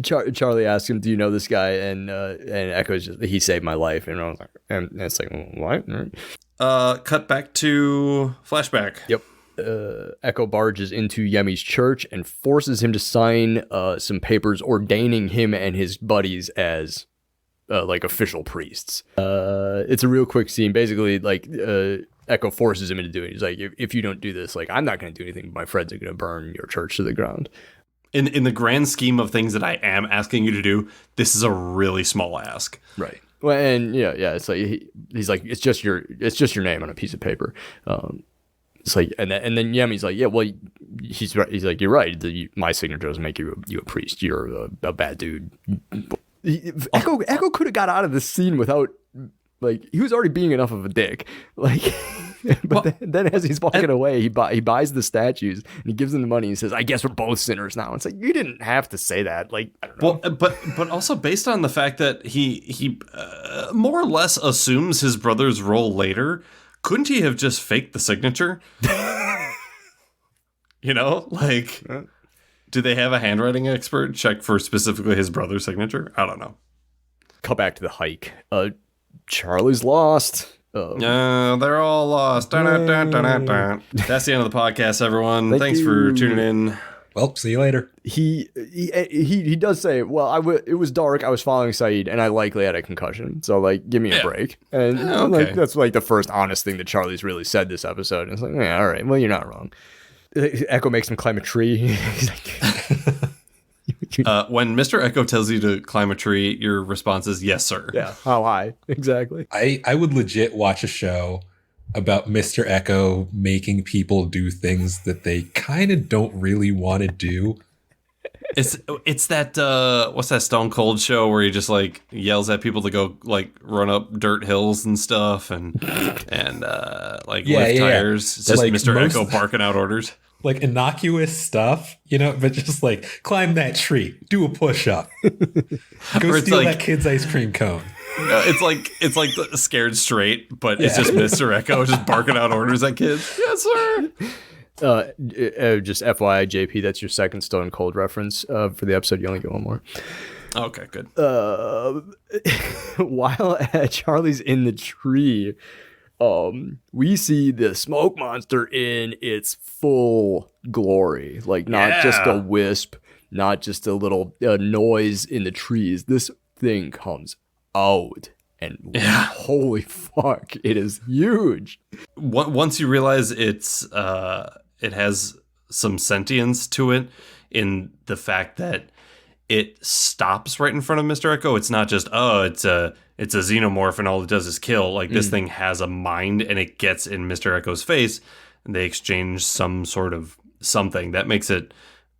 S2: Charlie asks him, "Do you know this guy?" And Echo's just, "He saved my life." And I was like, and it's like, what?
S1: Cut back to flashback.
S2: Yep. Eko barges into Yemi's church and forces him to sign some papers ordaining him and his buddies as like official priests. It's a real quick scene. Basically, like Eko forces him into doing it. He's like, if you don't do this, like, I'm not going to do anything. My friends are going to burn your church to the ground.
S1: In the grand scheme of things that I am asking you to do, this is a really small ask.
S2: Right. Well, and yeah, it's like he's like, it's just your name on a piece of paper. It's like, and then Yemi's like, yeah, well, he's right. He's like, you're right. My signature doesn't make you a priest. You're a bad dude. Eko could have got out of this scene without, like, he was already being enough of a dick. Like, but then as he's walking away, he buys the statues and he gives them the money. And he says, "I guess we're both sinners now." It's like, you didn't have to say that. Like, I don't know.
S1: Well, but also based on the fact that he more or less assumes his brother's role later, couldn't he have just faked the signature? You know, like, do they have a handwriting expert check for specifically his brother's signature? I don't know.
S2: Cut back to the hike. Charlie's lost.
S1: They're all lost. Dun, dun, dun, dun, dun. That's the end of the podcast, everyone. Thanks for tuning in.
S3: Well, see you later.
S2: He does say, well, it was dark. I was following Saeed, and I likely had a concussion. So, like, give me a break. And
S1: okay.
S2: like, that's like the first honest thing that Charlie's really said this episode. And it's like, yeah, all right. Well, you're not wrong. Eko makes him climb a tree. He's like,
S1: when Mr. Eko tells you to climb a tree, your response is yes, sir.
S2: Yeah. How high? Exactly.
S3: I would legit watch a show about Mr. Eko making people do things that they kind of don't really want to do.
S1: It's that what's that Stone Cold show where he just like yells at people to go like run up dirt hills and stuff and like lift tires. It's just like Mr. Eko barking out orders.
S3: Like innocuous stuff, you know, but just like climb that tree, do a push-up, go steal that kid's ice cream cone.
S1: It's like the Scared Straight, but it's just Mr. Eko just barking out orders at kids. Yes, sir.
S2: Just FYI, JP, that's your second Stone Cold reference for the episode. You only get one more.
S1: Okay, good.
S2: While Charlie's in the tree, we see the smoke monster in its full glory. Like, not just a wisp, not just a little noise in the trees. This thing comes out, and holy fuck, it is huge.
S1: Once you realize it has some sentience to it, in the fact that it stops right in front of Mr. Eko. It's not just, it's a xenomorph and all it does is kill. Like, this thing has a mind, and it gets in Mr. Eko's face, and they exchange some sort of something that makes it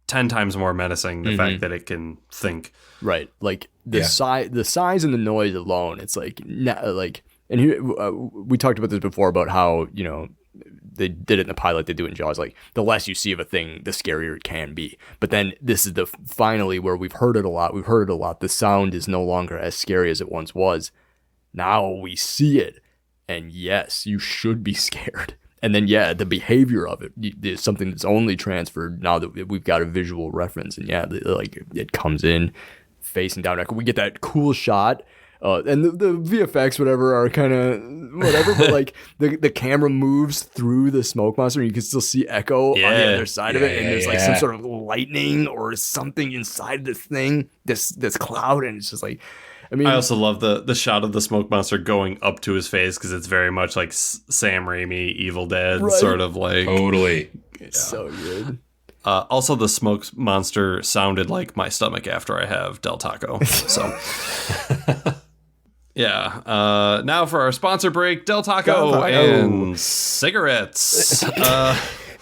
S1: 10 times more menacing, the fact that it can think.
S2: Right. Like, the size and the noise alone, it's like, and here, we talked about this before about how, you know, they did it in the pilot, they do it in Jaws. Like, the less you see of a thing, the scarier it can be. But then this is finally where we've heard it a lot. The sound is no longer as scary as it once was. Now we see it. And yes, you should be scared. And then, the behavior of it is something that's only transferred now that we've got a visual reference. And it comes in facing down. We get that cool shot. And the VFX, whatever, are kind of whatever, but like the camera moves through the smoke monster, and you can still see Eko on the other side of it, and there's like some sort of lightning or something inside this thing, this cloud, and it's just like, I mean,
S1: I also love the shot of the smoke monster going up to his face because it's very much like Sam Raimi, Evil Dead, sort of like.
S3: Totally.
S2: So good.
S1: Also, the smoke monster sounded like my stomach after I have Del Taco. So. Yeah. Now for our sponsor break, Del Taco and cigarettes.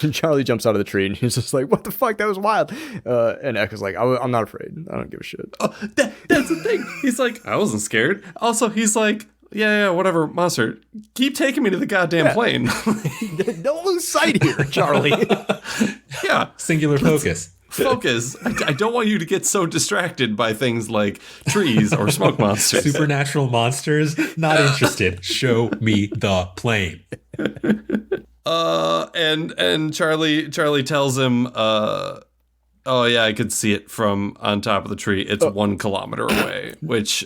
S2: And Charlie jumps out of the tree and he's just like, "What the fuck? That was wild." And Eko's like, "I'm not afraid. I don't give a shit."
S1: Oh, that's the thing. He's like, "I wasn't scared." Also, he's like, "Yeah, whatever, monster. Keep taking me to the goddamn plane."
S2: Don't lose sight here, Charlie.
S1: Yeah.
S3: Singular focus.
S1: Focus. I don't want you to get so distracted by things like trees or smoke monsters.
S3: Supernatural monsters, not interested. Show me the plane.
S1: And Charlie tells him Oh, yeah, I could see it from on top of the tree. It's 1 kilometer away, which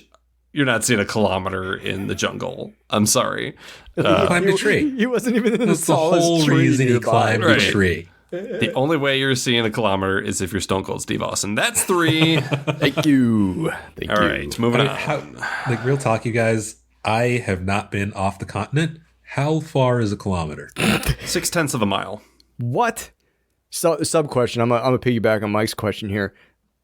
S1: you're not seeing a kilometer in the jungle. I'm sorry.
S3: He climbed a tree.
S2: He wasn't even in the
S3: That's the
S2: tallest
S3: whole
S2: tree
S3: reason he
S2: nearby.
S3: climbed
S1: Right.
S3: a tree.
S1: The only way you're seeing a kilometer is if you're Stone Cold Steve Austin. That's 3.
S2: Thank you. Thank
S1: All
S2: you.
S1: right, moving
S3: I mean,
S1: on.
S3: like real talk, you guys, I have not been off the continent. How far is a kilometer?
S1: 0.6 of a mile.
S2: What? So, sub question. I'm a piggyback on Mike's question here.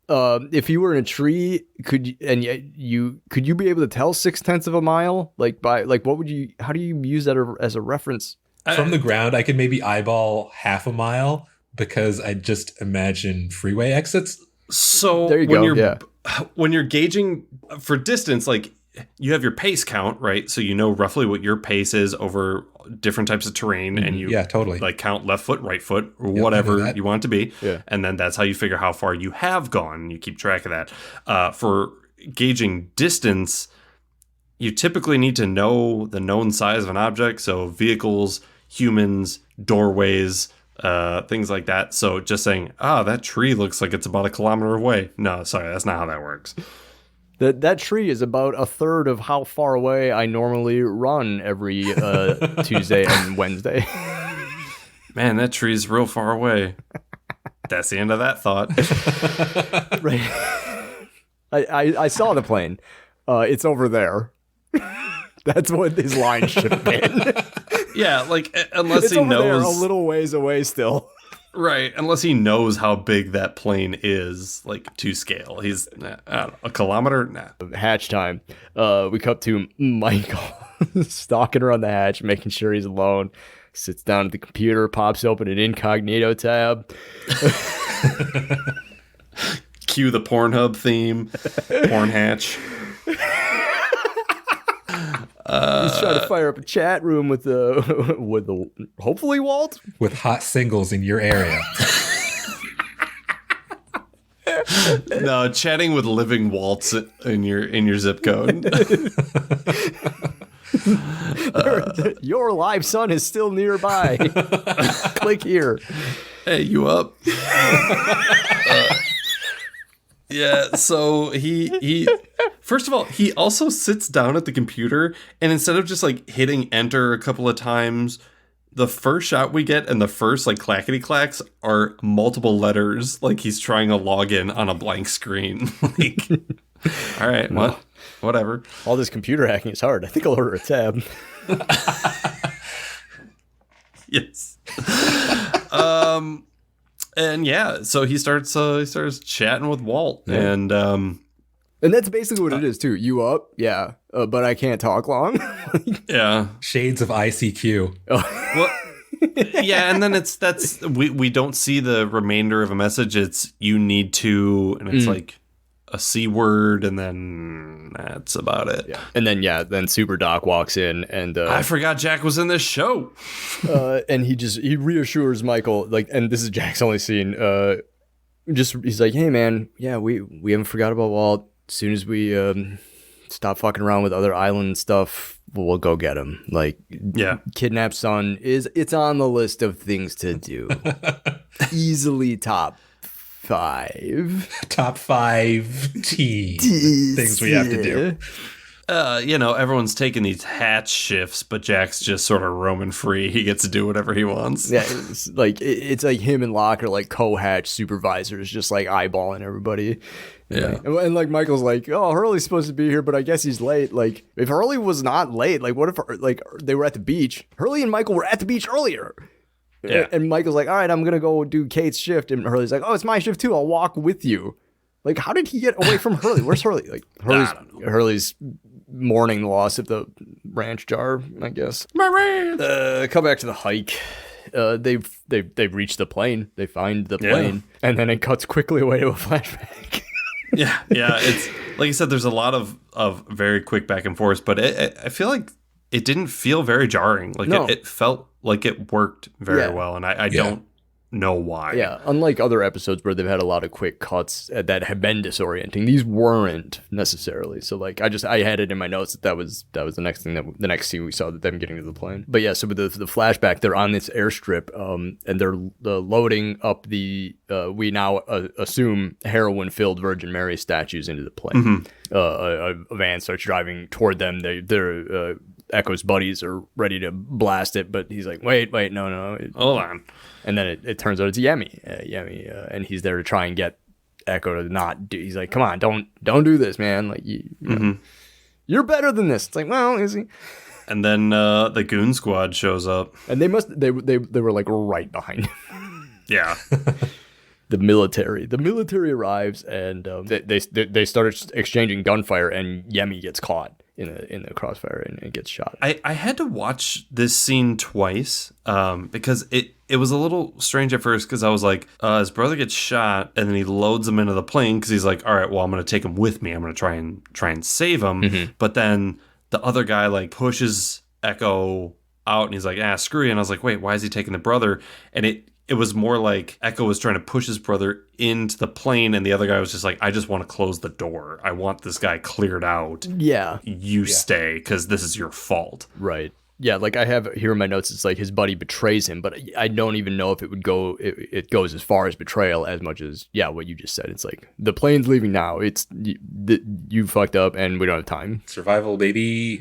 S2: If you were in a tree, could you be able to tell 0.6 of a mile? How do you use that as a reference?
S3: From the ground, I could maybe eyeball half a mile because I just imagine freeway exits.
S1: So
S2: There you go,
S1: when you're gauging for distance, like you have your pace count, right? So you know roughly what your pace is over different types of terrain, and you
S3: totally
S1: like count left foot, right foot, or
S3: I know
S1: whatever
S3: that.
S1: you want it to be.
S2: Yeah.
S1: And then that's how you figure how far you have gone. You keep track of that. For gauging distance, you typically need to know the known size of an object. So vehicles, humans, doorways, things like that. So just saying, that tree looks like it's about 1 kilometer away. No, sorry, that's not how that works.
S2: That tree is about a third of how far away I normally run every Tuesday and Wednesday.
S1: Man, that tree's real far away. That's the end of that thought.
S2: Right. I saw the plane. It's over there. That's what his line should have been.
S1: Yeah, like unless
S2: It's
S1: he
S2: over there,
S1: knows,
S2: a little ways away still.
S1: right? Unless he knows how big that plane is, like to scale. He's I don't know, 1 kilometer. Nah.
S2: Hatch time. We cut to Michael stalking around the hatch, making sure he's alone. Sits down at the computer, pops open an incognito tab.
S1: Cue the Pornhub theme. Porn hatch.
S2: He's trying to fire up a chat room with the hopefully Walt.
S3: with hot singles in your area.
S1: No, chatting with living Walts in your zip code.
S2: Your live son is still nearby. Click here.
S1: Hey, you up? Yeah, so he first of all, he also sits down at the computer, and instead of just like hitting enter a couple of times, the first shot we get and the first like clackety clacks are multiple letters, like he's trying to log in on a blank screen. Like, all right, whatever.
S2: All this computer hacking is hard. I think I'll order a tab.
S1: Yes. And yeah, so he starts chatting with Walt, and
S2: that's basically what it is too. You up? Yeah, but I can't talk long.
S1: yeah.
S3: Shades of ICQ.
S1: Well, yeah, and then we don't see the remainder of a message. It's you need to, and it's like a C word, and then that's about it.
S2: Yeah. And then Super Doc walks in, and
S1: I forgot Jack was in this show.
S2: and he reassures Michael, like, and this is Jack's only scene. He's like, hey man, yeah, we haven't forgot about Walt. As soon as we stop fucking around with other island stuff, we'll go get him. Like,
S1: Yeah.
S2: kidnap son it's on the list of things to do. Easily top 5.
S3: Top 5 things we have to do.
S1: Everyone's taking these hatch shifts, but Jack's just sort of roaming free. He gets to do whatever he wants.
S2: Yeah, it's like him and Locke are like co-hatch supervisors, just like eyeballing everybody.
S1: Yeah.
S2: And like Michael's like, oh, Hurley's supposed to be here, but I guess he's late. Like, if Hurley was not late, like, what if like they were at the beach? Hurley and Michael were at the beach earlier.
S1: Yeah.
S2: And Michael's like, all right, I'm gonna go do Kate's shift, and Hurley's like, oh, it's my shift too. I'll walk with you. Like, how did he get away from Hurley? Where's Hurley? Like, Hurley's mourning the loss of the ranch jar, I guess.
S1: My ranch.
S2: Come back to the hike. They've reached the plane. They find the plane, and then it cuts quickly away to a flashback.
S1: Yeah. It's like you said. There's a lot of very quick back and forth, but I feel like it didn't feel very jarring. Like
S2: No.
S1: it felt like it worked very well, and I don't know why.
S2: Yeah, unlike other episodes where they've had a lot of quick cuts that have been disorienting, these weren't necessarily. So like I had it in my notes that was the next thing, the next scene we saw, that them getting to the plane. But yeah, so with the flashback, they're on this airstrip, and they're loading up the we now assume heroin-filled Virgin Mary statues into the plane. A van starts driving toward them. They're Eko's buddies are ready to blast it, but he's like, wait, no.
S1: Hold on.
S2: And then it turns out it's Yemi, and he's there to try and get Eko to not do. He's like, come on, don't do this, man. Like, you know, you're better than this. It's like, well, is he?
S1: And then the Goon Squad shows up.
S2: And they were like right behind him.
S1: Yeah.
S2: The military arrives, and they started exchanging gunfire, and Yemi gets caught in the crossfire and gets shot.
S1: I had to watch this scene twice because it was a little strange at first, because I was like, his brother gets shot, and then he loads him into the plane because he's like, all right, well, I'm going to take him with me. I'm going to try and save him. But then the other guy like pushes Eko out, and he's like, screw you. And I was like, wait, why is he taking the brother? And it was more like Eko was trying to push his brother into the plane, and the other guy was just like, I just want to close the door. I want this guy cleared out.
S2: Yeah.
S1: You stay, because this is your fault.
S2: Right. Yeah, like I have here in my notes, it's like his buddy betrays him, but I don't even know if it goes as far as betrayal as much as, what you just said. It's like, the plane's leaving now. It's, you fucked up and we don't have time.
S3: Survival, baby.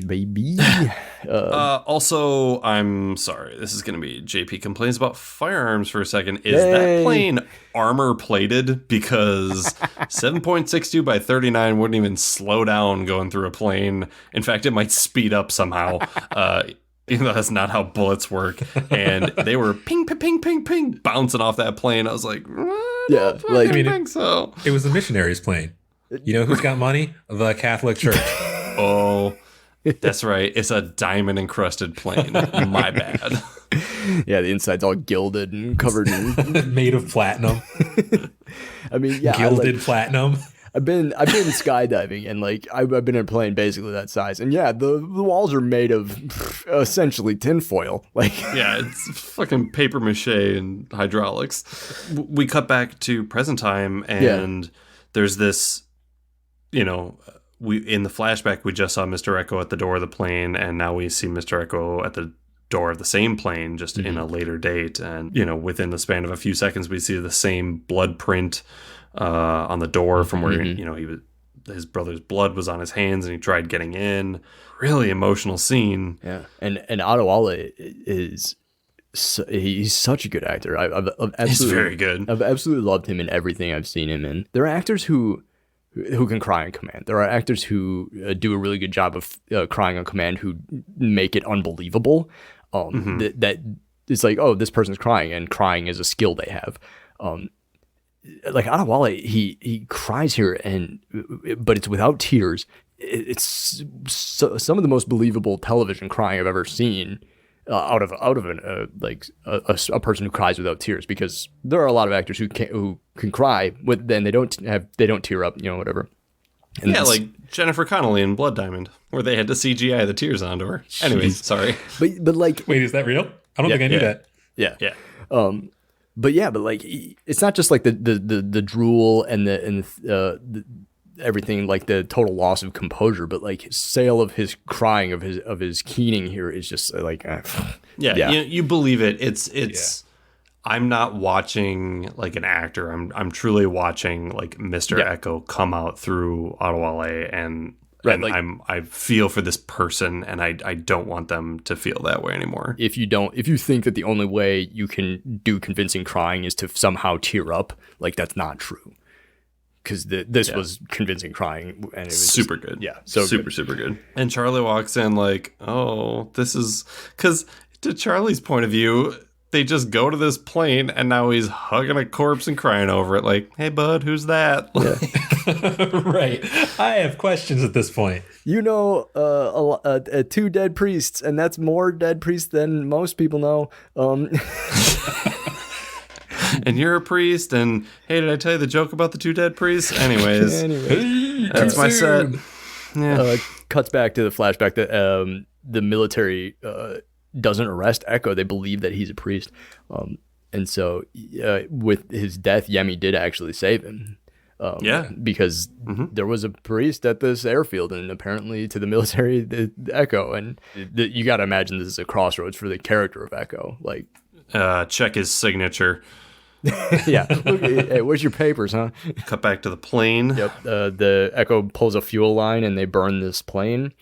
S1: Also, I'm sorry, this is going to be JP complains about firearms for a second. Is that plane armor plated? Because 7.62 by 39 wouldn't even slow down going through a plane. In fact, it might speed up somehow. Even though that's not how bullets work. And they were ping, ping, ping, ping, ping, bouncing off that plane. I was like, I think so.
S3: It was the missionaries' plane. You know who's got money? The Catholic Church.
S1: Oh, that's right. It's a diamond encrusted plane. My bad.
S2: Yeah, the inside's all gilded and covered in
S3: made of platinum.
S2: I mean,
S3: Gilded platinum.
S2: I've been skydiving, and like I've been in a plane basically that size, and the walls are made of essentially tinfoil. Like,
S1: yeah, it's fucking paper mache and hydraulics. We cut back to present time, and there's this, we in the flashback we just saw Mr. Eko at the door of the plane, and now we see Mr. Eko at the door of the same plane, just in a later date, and within the span of a few seconds we see the same blood print on the door from where his brother's blood was on his hands, and he tried getting in. Really emotional scene.
S2: Yeah, and Adewale he's such a good actor. I've absolutely,
S1: he's very good.
S2: I've absolutely loved him in everything I've seen him in. There are actors who can cry on command. There are actors who do a really good job of crying on command, who make it unbelievable. That it's like, oh, this person's crying, and crying is a skill they have. Like Adewale, he cries here, but it's without tears. It's some of the most believable television crying I've ever seen out of a person who cries without tears. Because there are a lot of actors who can cry, but then they don't tear up, whatever. And
S1: like Jennifer Connelly in Blood Diamond, where they had to CGI the tears onto her. Anyways, sorry.
S2: But like,
S3: wait, is that real? I don't think I knew that.
S2: Yeah. But like, it's not just like the drool and the everything, like the total loss of composure, but like sale of his crying, of his keening here is just like,
S1: you believe it. It's I'm not watching like an actor. I'm truly watching like Mr. Eko come out through Adewale, and right, like, I feel for this person, and I don't want them to feel that way anymore. If
S2: you think that the only way you can do convincing crying is to somehow tear up, like, that's not true. Because this was convincing crying, and it was
S1: super good.
S2: Yeah, so
S1: super good. And Charlie walks in like, oh, this is, because to Charlie's point of view, they just go to this plane, and now he's hugging a corpse and crying over it. Like, hey, bud, who's that?
S2: Yeah.
S3: Right. I have questions at this point.
S2: Two dead priests, and that's more dead priests than most people know.
S1: And you're a priest, and hey, did I tell you the joke about the two dead priests? Anyways. That's my set. Yeah.
S2: Cuts back to the flashback that the military doesn't arrest Eko. They believe that he's a priest. And so with his death, Yemi did actually save him. Because there was a priest at this airfield, and apparently to the military, the Eko. And you got to imagine this is a crossroads for the character of Eko. Like,
S1: check his signature.
S2: Yeah. Look, hey, where's your papers, huh?
S1: Cut back to the plane.
S2: Yep. The Eko pulls a fuel line, and they burn this plane.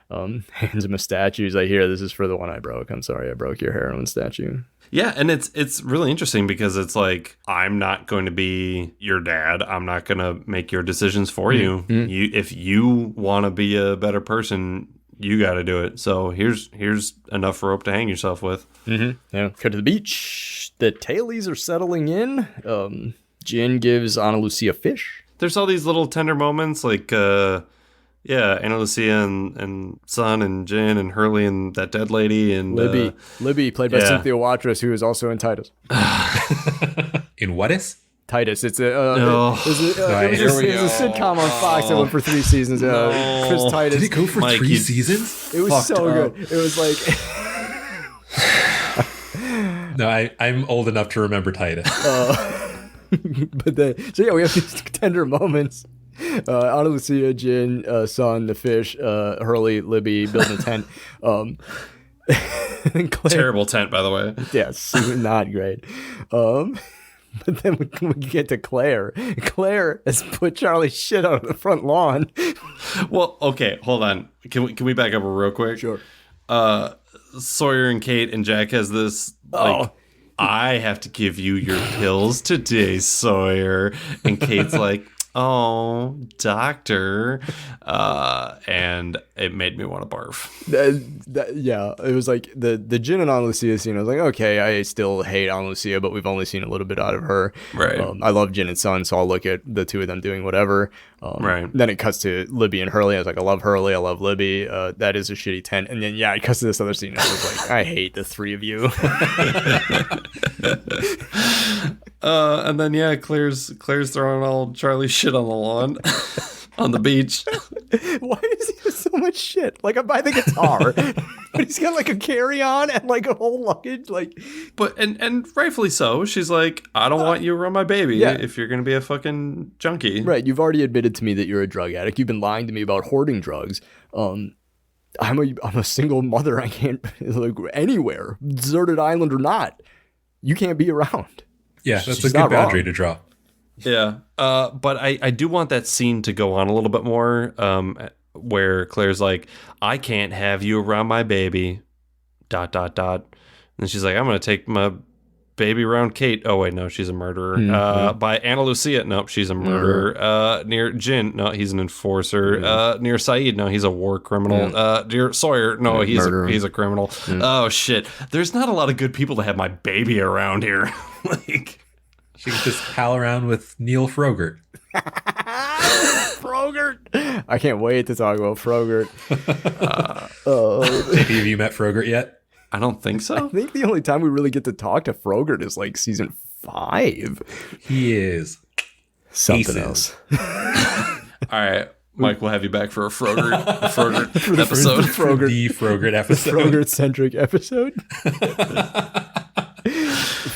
S2: Hands him a statue. He's like, here, this is for the one I broke. I'm sorry I broke your heroin statue.
S1: Yeah, and it's really interesting because it's like, I'm not going to be your dad. I'm not going to make your decisions for you. If you want to be a better person, you got to do it. So here's enough rope to hang yourself with. Yeah,
S2: cut to the beach. The tailies are settling in. Jin gives Ana Lucia fish.
S1: There's all these little tender moments like... Ana Lucia and Sun and Jin and Hurley and that dead lady and
S2: Libby, played by Cynthia Watras, who is also in Titus.
S3: In what is?
S2: Titus. It's a sitcom on Fox that went for 3 seasons. Chris Titus.
S3: Did it go for 3 seasons?
S2: It was so good. It was like...
S3: No, I'm old enough to remember Titus.
S2: But we have these tender moments. Ana Lucia, Jin, Sun, the fish, Hurley, Libby, building a tent.
S1: Claire, terrible tent, by the way.
S2: Yes, not great. But then when we get to Claire has put Charlie's shit out of the front lawn.
S1: Well, okay, hold on. Can we back up real quick?
S2: Sure.
S1: Sawyer and Kate and Jack has this I have to give you your pills today, Sawyer. And Kate's like, oh, doctor. And it made me want to barf.
S2: It was like the Jin and Ana Lucia scene. I was like, okay, I still hate Ana Lucia, but we've only seen a little bit out of her.
S1: Right.
S2: I love Jin and Sun, so I'll look at the two of them doing whatever.
S1: Right.
S2: Then it cuts to Libby and Hurley. I was like, I love Hurley. I love Libby. That is a shitty tent. And then, it cuts to this other scene. I was like, I hate the three of you.
S1: And then, Claire's throwing all Charlie's shit on the lawn. On the beach.
S2: Why does he have so much shit? Like, I buy the guitar, but he's got like a carry-on and like a whole luggage. Like,
S1: but and rightfully so. She's like, I don't want you around my baby if you're gonna be a fucking junkie.
S2: Right. You've already admitted to me that you're a drug addict. You've been lying to me about hoarding drugs. I'm a single mother. I can't like anywhere, deserted island or not. You can't be around.
S3: Yeah, that's a good boundary to draw.
S1: Yeah, but I do want that scene to go on a little bit more, where Claire's like, I can't have you around my baby, ... And then she's like, I'm going to take my baby around Kate. Oh, wait, no, she's a murderer. By Ana Lucia, nope, she's a murderer. Near Jin, no, he's an enforcer. Near Saeed, no, he's a war criminal. Near Sawyer, no, he's a criminal. Oh, shit. There's not a lot of good people to have my baby around here. Like...
S3: She can just pal around with Neil Frogurt.
S2: Frogurt! I can't wait to talk about Frogurt.
S3: Have you met Frogurt yet?
S1: I don't think so.
S2: I think the only time we really get to talk to Frogurt is like season 5.
S3: He is
S2: something else.
S1: All right, Mike, we'll have you back for a Frogurt episode.
S3: The Frogurt episode.
S2: Frogurt-centric episode.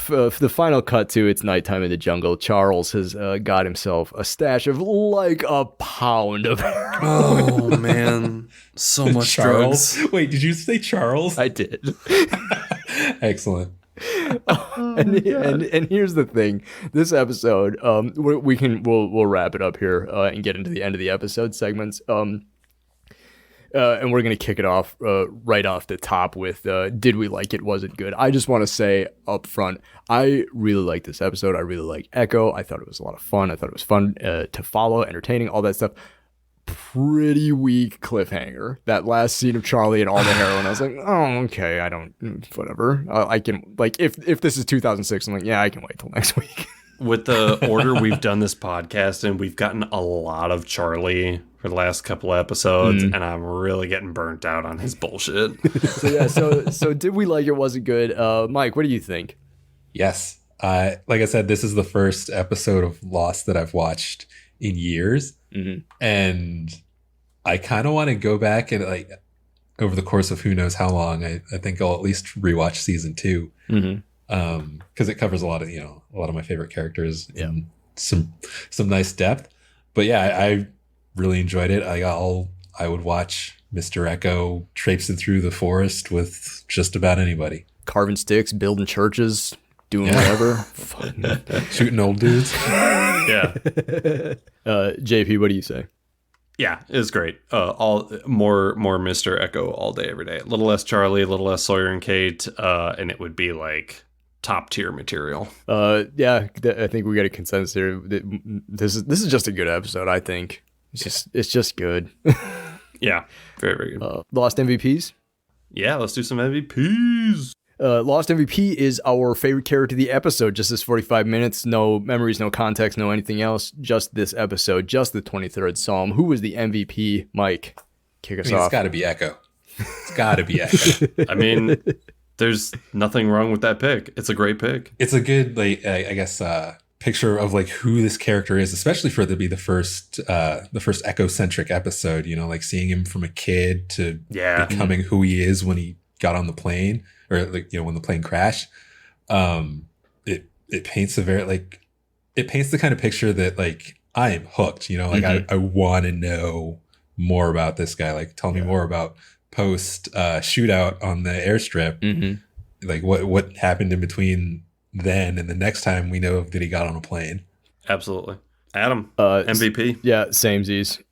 S2: The final cut to it's nighttime in the jungle. Charles has got himself a stash of like a pound of heroin.
S1: Oh man, so much
S3: Charles.
S1: drugs.
S3: Wait, did you say Charles?
S2: I did.
S3: Excellent.
S2: And here's the thing. This episode, we'll wrap it up here and get into the end of the episode segments. And we're going to kick it off right off the top with did we like it? Was it good? I just want to say up front, I really like this episode. I really like Eko. I thought it was a lot of fun. I thought it was fun to follow, entertaining, all that stuff. Pretty weak cliffhanger. That last scene of Charlie and all the heroin, I was like, oh, okay, I don't, whatever. I can, like, if this is 2006, I'm like, yeah, I can wait till next week.
S1: With the order we've done this podcast in, we've gotten a lot of Charlie for the last couple of episodes, and I'm really getting burnt out on his bullshit.
S2: So did we like it? Was it good? Mike, what do you think?
S3: Yes. Like I said, this is the first episode of Lost that I've watched in years. And I kind of want to go back and over the course of who knows how long, I think I'll at least rewatch season 2. because it covers a lot of my favorite characters in some nice depth. But yeah, I really enjoyed it. I would watch Mr. Eko traipsing through the forest with just about anybody.
S2: Carving sticks, building churches, doing whatever.
S3: Shooting old dudes.
S1: Yeah.
S2: JP, what do you say?
S1: Yeah, it was great. All more Mr. Eko all day, every day. A little less Charlie, a little less Sawyer and Kate, and it would be like top tier material.
S2: I think we got a consensus here. This is just a good episode. I think it's just good.
S1: Yeah, very, very good.
S2: Lost MVPs.
S1: Yeah, let's do some MVPs.
S2: Lost MVP is our favorite character of the episode. Just this 45 minutes, no memories, no context, no anything else. Just this episode, just the 23rd Psalm. Who was the MVP? Mike, kick us off.
S3: It's got to be Eko. It's got to be Eko.
S1: I mean, there's nothing wrong with that pick. It's a great pick.
S3: It's a good, like, I guess, picture of like who this character is, especially for it to be the first Eko-centric episode. You know, like seeing him from a kid to becoming who he is when he got on the plane. Or like, you know, when the plane crashed, it paints it paints the kind of picture that like I am hooked, you know, like I want to know more about this guy. Like tell me more about post shootout on the airstrip. Like what happened in between then and the next time we know that he got on a plane.
S1: Absolutely. Adam, MVP.
S2: Yeah, samesies.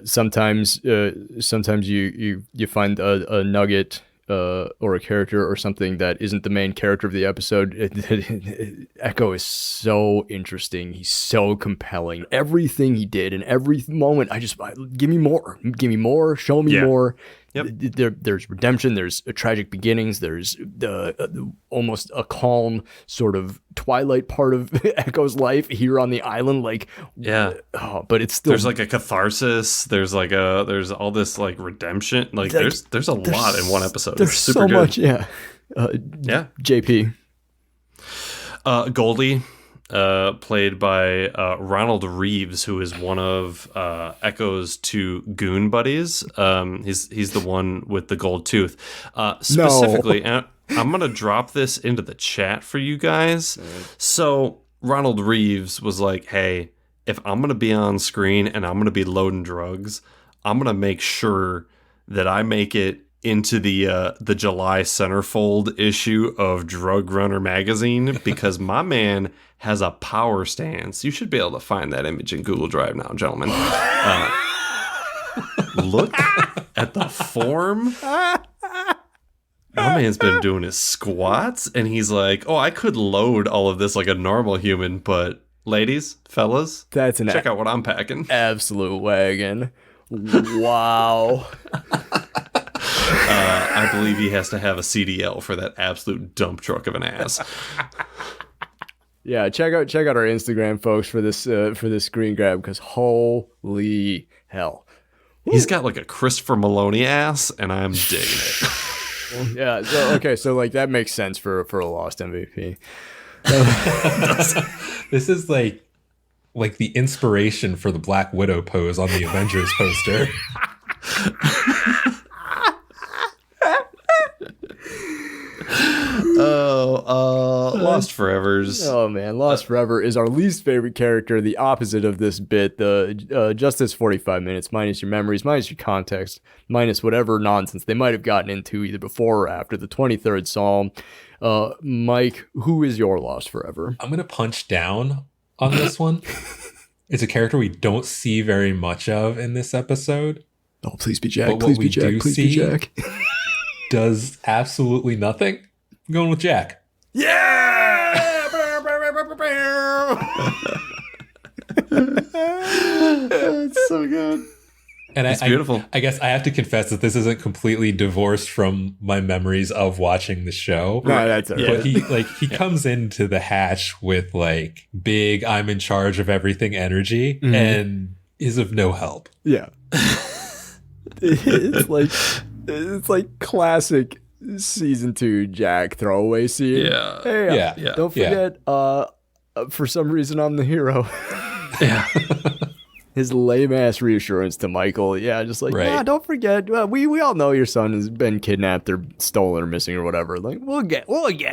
S2: Sometimes you find a nugget or a character or something that isn't the main character of the episode. Eko is so interesting. He's so compelling. Everything he did in every moment, give me more, show me more. Yep. There's redemption. There's tragic beginnings. There's almost a calm sort of twilight part of Eko's life here on the island. Like, but it's still
S1: there's like a catharsis. There's all this like redemption. Like there's a lot in one episode.
S2: There's
S1: super
S2: so
S1: good.
S2: much. JP.
S1: Goldie. Played by Ronald Reeves, who is one of Eko's two goon buddies. He's the one with the gold tooth. Specifically, I'm going to drop this into the chat for you guys. So Ronald Reeves was like, hey, if I'm going to be on screen and I'm going to be loading drugs, I'm going to make sure that I make it into the July centerfold issue of Drug Runner magazine, because my man has a power stance. You should be able to find that image in Google Drive now, gentlemen. Look at the form. My man's been doing his squats, and he's like, oh, I could load all of this like a normal human, but ladies, fellas, check out what I'm packing.
S2: Absolute wagon. Wow.
S1: I believe he has to have a CDL for that absolute dump truck of an ass.
S2: Yeah, check out our Instagram, folks, for this screen grab, because holy hell,
S1: he's got like a Christopher Maloney ass, and I'm digging it.
S2: Yeah. So like that makes sense for a Lost MVP.
S3: This is like the inspiration for the Black Widow pose on the Avengers poster.
S1: Lost Forevers.
S2: Oh man, Lost Forever is our least favorite character, the opposite of this bit. Just this 45 minutes, minus your memories, minus your context, minus whatever nonsense they might have gotten into either before or after the 23rd Psalm. Mike, who is your Lost Forever?
S3: I'm gonna punch down on this one. It's a character we don't see very much of in this episode.
S2: Oh, please be Jack.
S3: But
S2: Please be Jack. Please be Jack.
S3: Does absolutely nothing. I'm going with Jack.
S2: Yeah!
S1: It's so good.
S3: And
S1: it's beautiful.
S3: I guess I have to confess that this isn't completely divorced from my memories of watching the show.
S2: No, that's okay.
S3: But he comes into the hatch with like big I'm in charge of everything energy and is of no help.
S2: Yeah. It's like classic season 2 Jack throwaway scene.
S1: Yeah.
S2: Hey, don't forget, for some reason I'm the hero.
S1: Yeah.
S2: his lame ass reassurance to Michael. Yeah, just like,
S3: Right.
S2: yeah, don't forget. We all know your son has been kidnapped or stolen or missing or whatever. Like, we'll get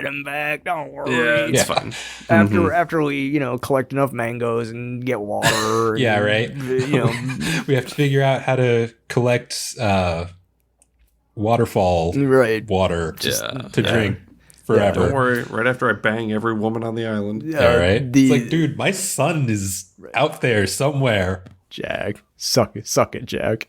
S2: him back. Don't worry.
S1: Yeah, it's
S3: Yeah.
S1: fine.
S2: After we collect enough mangoes and get water.
S3: Yeah,
S2: and,
S3: right. We have to figure out how to collect waterfall
S2: right.
S3: water to drink forever.
S1: Don't worry. Right after I bang every woman on the island.
S3: All right. It's like, dude, my son is out there somewhere.
S2: Jack, suck it, Jack.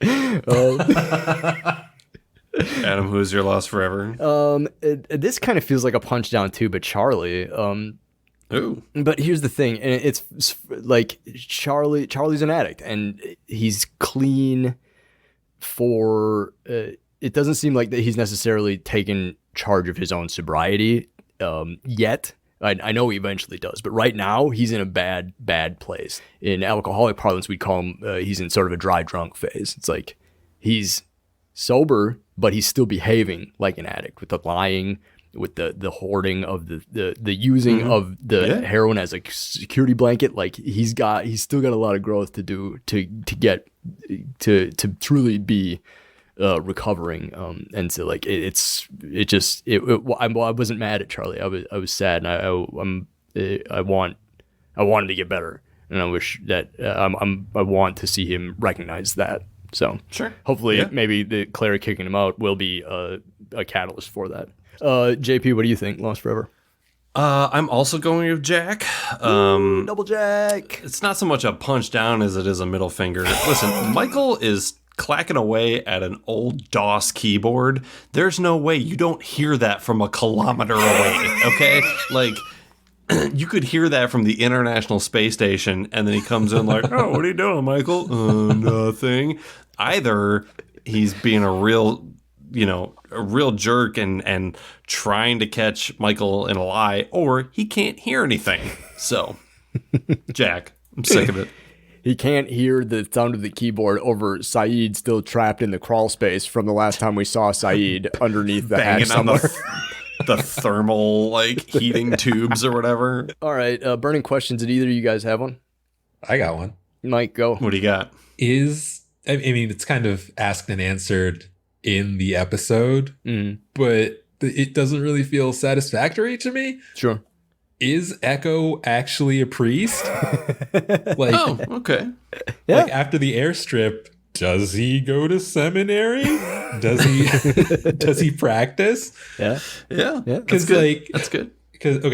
S1: Adam, who's your loss forever?
S2: This kind of feels like a punch down too, but Charlie.
S1: Ooh.
S2: But here's the thing, and it's like Charlie's an addict, and he's clean for. It doesn't seem like that he's necessarily taken charge of his own sobriety yet. I know he eventually does, but right now he's in a bad place. In alcoholic parlance, we'd call him, he's in sort of a dry drunk phase. It's like he's sober, but he's still behaving like an addict with the lying, with the hoarding of the using of the heroin as a security blanket. Like he's still got a lot of growth to do to get to truly be recovering, and so like I wasn't mad at Charlie. I was sad, and I wanted to get better, and I wish that I want to see him recognize that. So
S1: Sure.
S2: Hopefully, maybe the Claire kicking him out will be a catalyst for that. JP, what do you think? Lost Forever.
S1: I'm also going with Jack.
S2: Double Jack.
S1: It's not so much a punch down as it is a middle finger. Listen, Michael is clacking away at an old DOS keyboard. There's no way you don't hear that from a kilometer away, okay? Like, you could hear that from the International Space Station, and then he comes in like, oh, what are you doing, Michael? Nothing. Either he's being a real jerk and trying to catch Michael in a lie, or he can't hear anything. So, Jack, I'm sick of it.
S2: He can't hear the sound of the keyboard over Saeed still trapped in the crawl space from the last time we saw Saeed underneath the hatch
S1: Banging on
S2: somewhere.
S1: the thermal, like, heating tubes or whatever.
S2: All right, burning questions. Did either of you guys have one?
S3: I got one.
S2: Mike, go.
S1: What do you got?
S3: I mean, it's kind of asked and answered in the episode, but it doesn't really feel satisfactory to me.
S2: Sure.
S3: Is Eko actually a priest? Like,
S1: Oh, okay.
S2: Yeah.
S3: like after the airstrip, does he go to seminary? Does he practice?
S2: Yeah.
S1: Yeah.
S2: Yeah.
S1: That's good. That's good.
S3: Because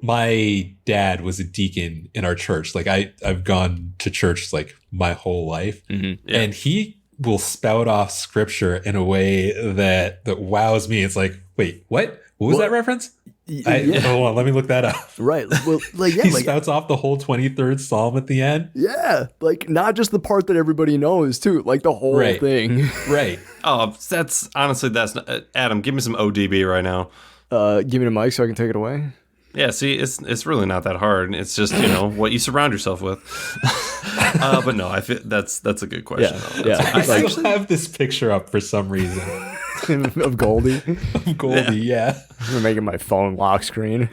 S3: my dad was a deacon in our church. Like I've gone to church like my whole life, and he will spout off scripture in a way that wows me. It's like, wait, what? What was that reference? Hold on, let me look that up.
S2: Right. Well, like, yeah,
S3: He spouts off the whole 23rd Psalm at the end.
S2: yeah, like not just the part that everybody knows too, like the whole thing.
S3: Right.
S1: Oh, that's not, Adam, give me some ODB right now.
S2: Give me the mic so I can take it away.
S1: Yeah, see, it's really not that hard. It's just, what you surround yourself with. But no, I feel that's a good question.
S2: Yeah.
S3: I still have this picture up for some reason.
S2: Of Goldie.
S3: Goldie, yeah.
S2: I'm making my phone lock screen.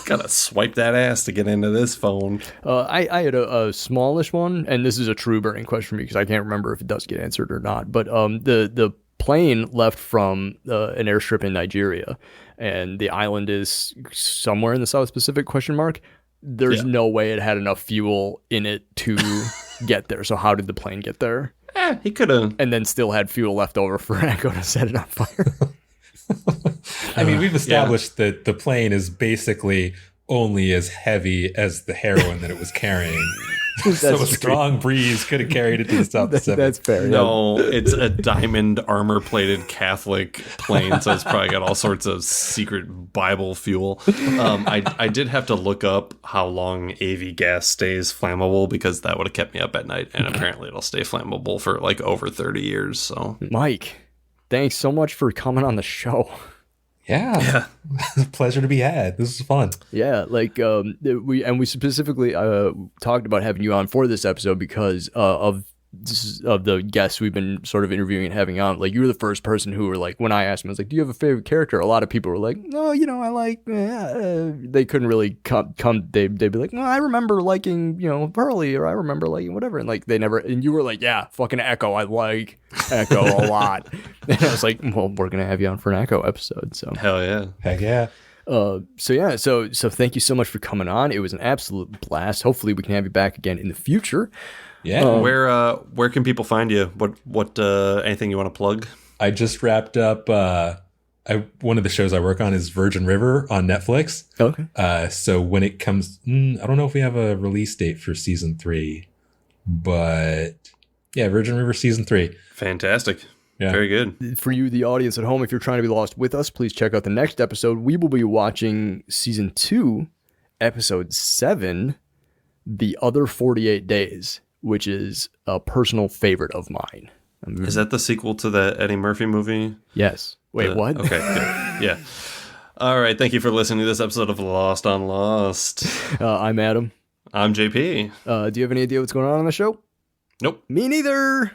S1: Gotta swipe that ass to get into this phone.
S2: I had a smallish one, and this is a true burning question for me because I can't remember if it does get answered or not. But the plane left from an airstrip in Nigeria, and the island is somewhere in the South Pacific, question mark. There's no way it had enough fuel in it to get there. So how did the plane get there?
S1: He could have.
S2: And then still had fuel left over for Eko to set it on fire.
S3: I mean, we've established that the plane is basically only as heavy as the heroin that it was carrying. So a strong breeze could have carried it to the South Pacific.
S2: That's fair.
S1: No, it's a diamond armor-plated Catholic plane, so it's probably got all sorts of secret Bible fuel. I did have to look up how long AV gas stays flammable because that would have kept me up at night, and apparently it'll stay flammable for like over 30 years. So,
S2: Mike, thanks so much for coming on the show.
S3: Yeah. Pleasure to be had. This is fun.
S2: Yeah, like we specifically talked about having you on for this episode because of of the guests we've been sort of interviewing and having on, like, you were the first person who were like, when I asked him, I was like, do you have a favorite character? A lot of people were like, no, I like, they couldn't really come, they'd be like, well, I remember liking, Pearly, or I remember liking whatever. And like, they never, and you were like, yeah, fucking Eko. I like Eko a lot. And I was like, well, we're going to have you on for an Eko episode. So
S1: hell yeah.
S3: Heck yeah.
S2: So thank you so much for coming on. It was an absolute blast. Hopefully we can have you back again in the future.
S3: Yeah.
S1: Where can people find you? What anything you want to plug?
S3: I just wrapped up one of the shows I work on is Virgin River on Netflix.
S2: Okay.
S3: So when it comes, I don't know if we have a release date for season 3, but yeah, Virgin River season 3.
S1: Fantastic.
S3: Yeah.
S1: Very good.
S2: For you, the audience at home, if you're trying to be lost with us, please check out the next episode. We will be watching season 2, episode 7, The Other 48 Days, which is a personal favorite of mine.
S1: Is that the sequel to the Eddie Murphy movie?
S2: Yes. Wait, what?
S1: Okay, good. Yeah. All right. Thank you for listening to this episode of Lost on Lost.
S2: I'm Adam.
S1: I'm JP.
S2: Do you have any idea what's going on the show?
S1: Nope.
S2: Me neither.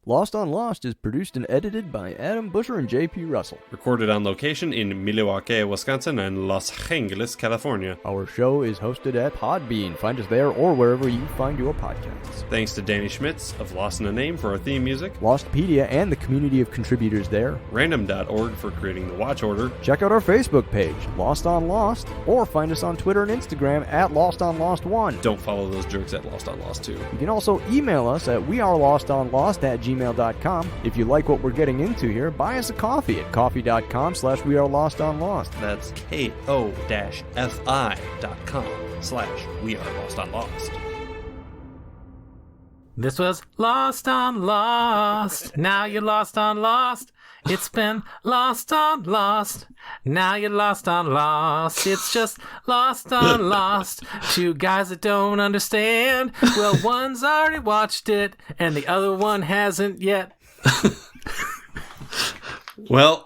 S2: Lost on Lost is produced and edited by Adam Busher and JP Russell.
S1: Recorded on location in Milwaukee, Wisconsin and Los Angeles, California.
S2: Our show is hosted at Podbean. Find us there or wherever you find your podcasts.
S1: Thanks to Danny Schmitz of Lost in a Name for our theme music.
S2: Lostpedia and the community of contributors there.
S1: Random.org for creating the watch order.
S2: Check out our Facebook page, Lost on Lost, or find us on Twitter and Instagram at Lost on Lost 1.
S1: Don't follow those jerks at Lost on Lost 2.
S2: You can also email us at wearelostonlost@gmail.com. If you like what we're getting into here, buy us a coffee at coffee.com/wearelostonlost.
S1: That's ko-fi.com/wearelostonlost.
S4: This was Lost on Lost. Now you're lost on Lost. It's been Lost on Lost. Now you're lost on Lost. It's just Lost on Lost. Two guys that don't understand. Well, one's already watched it, and the other one hasn't yet.
S1: Well,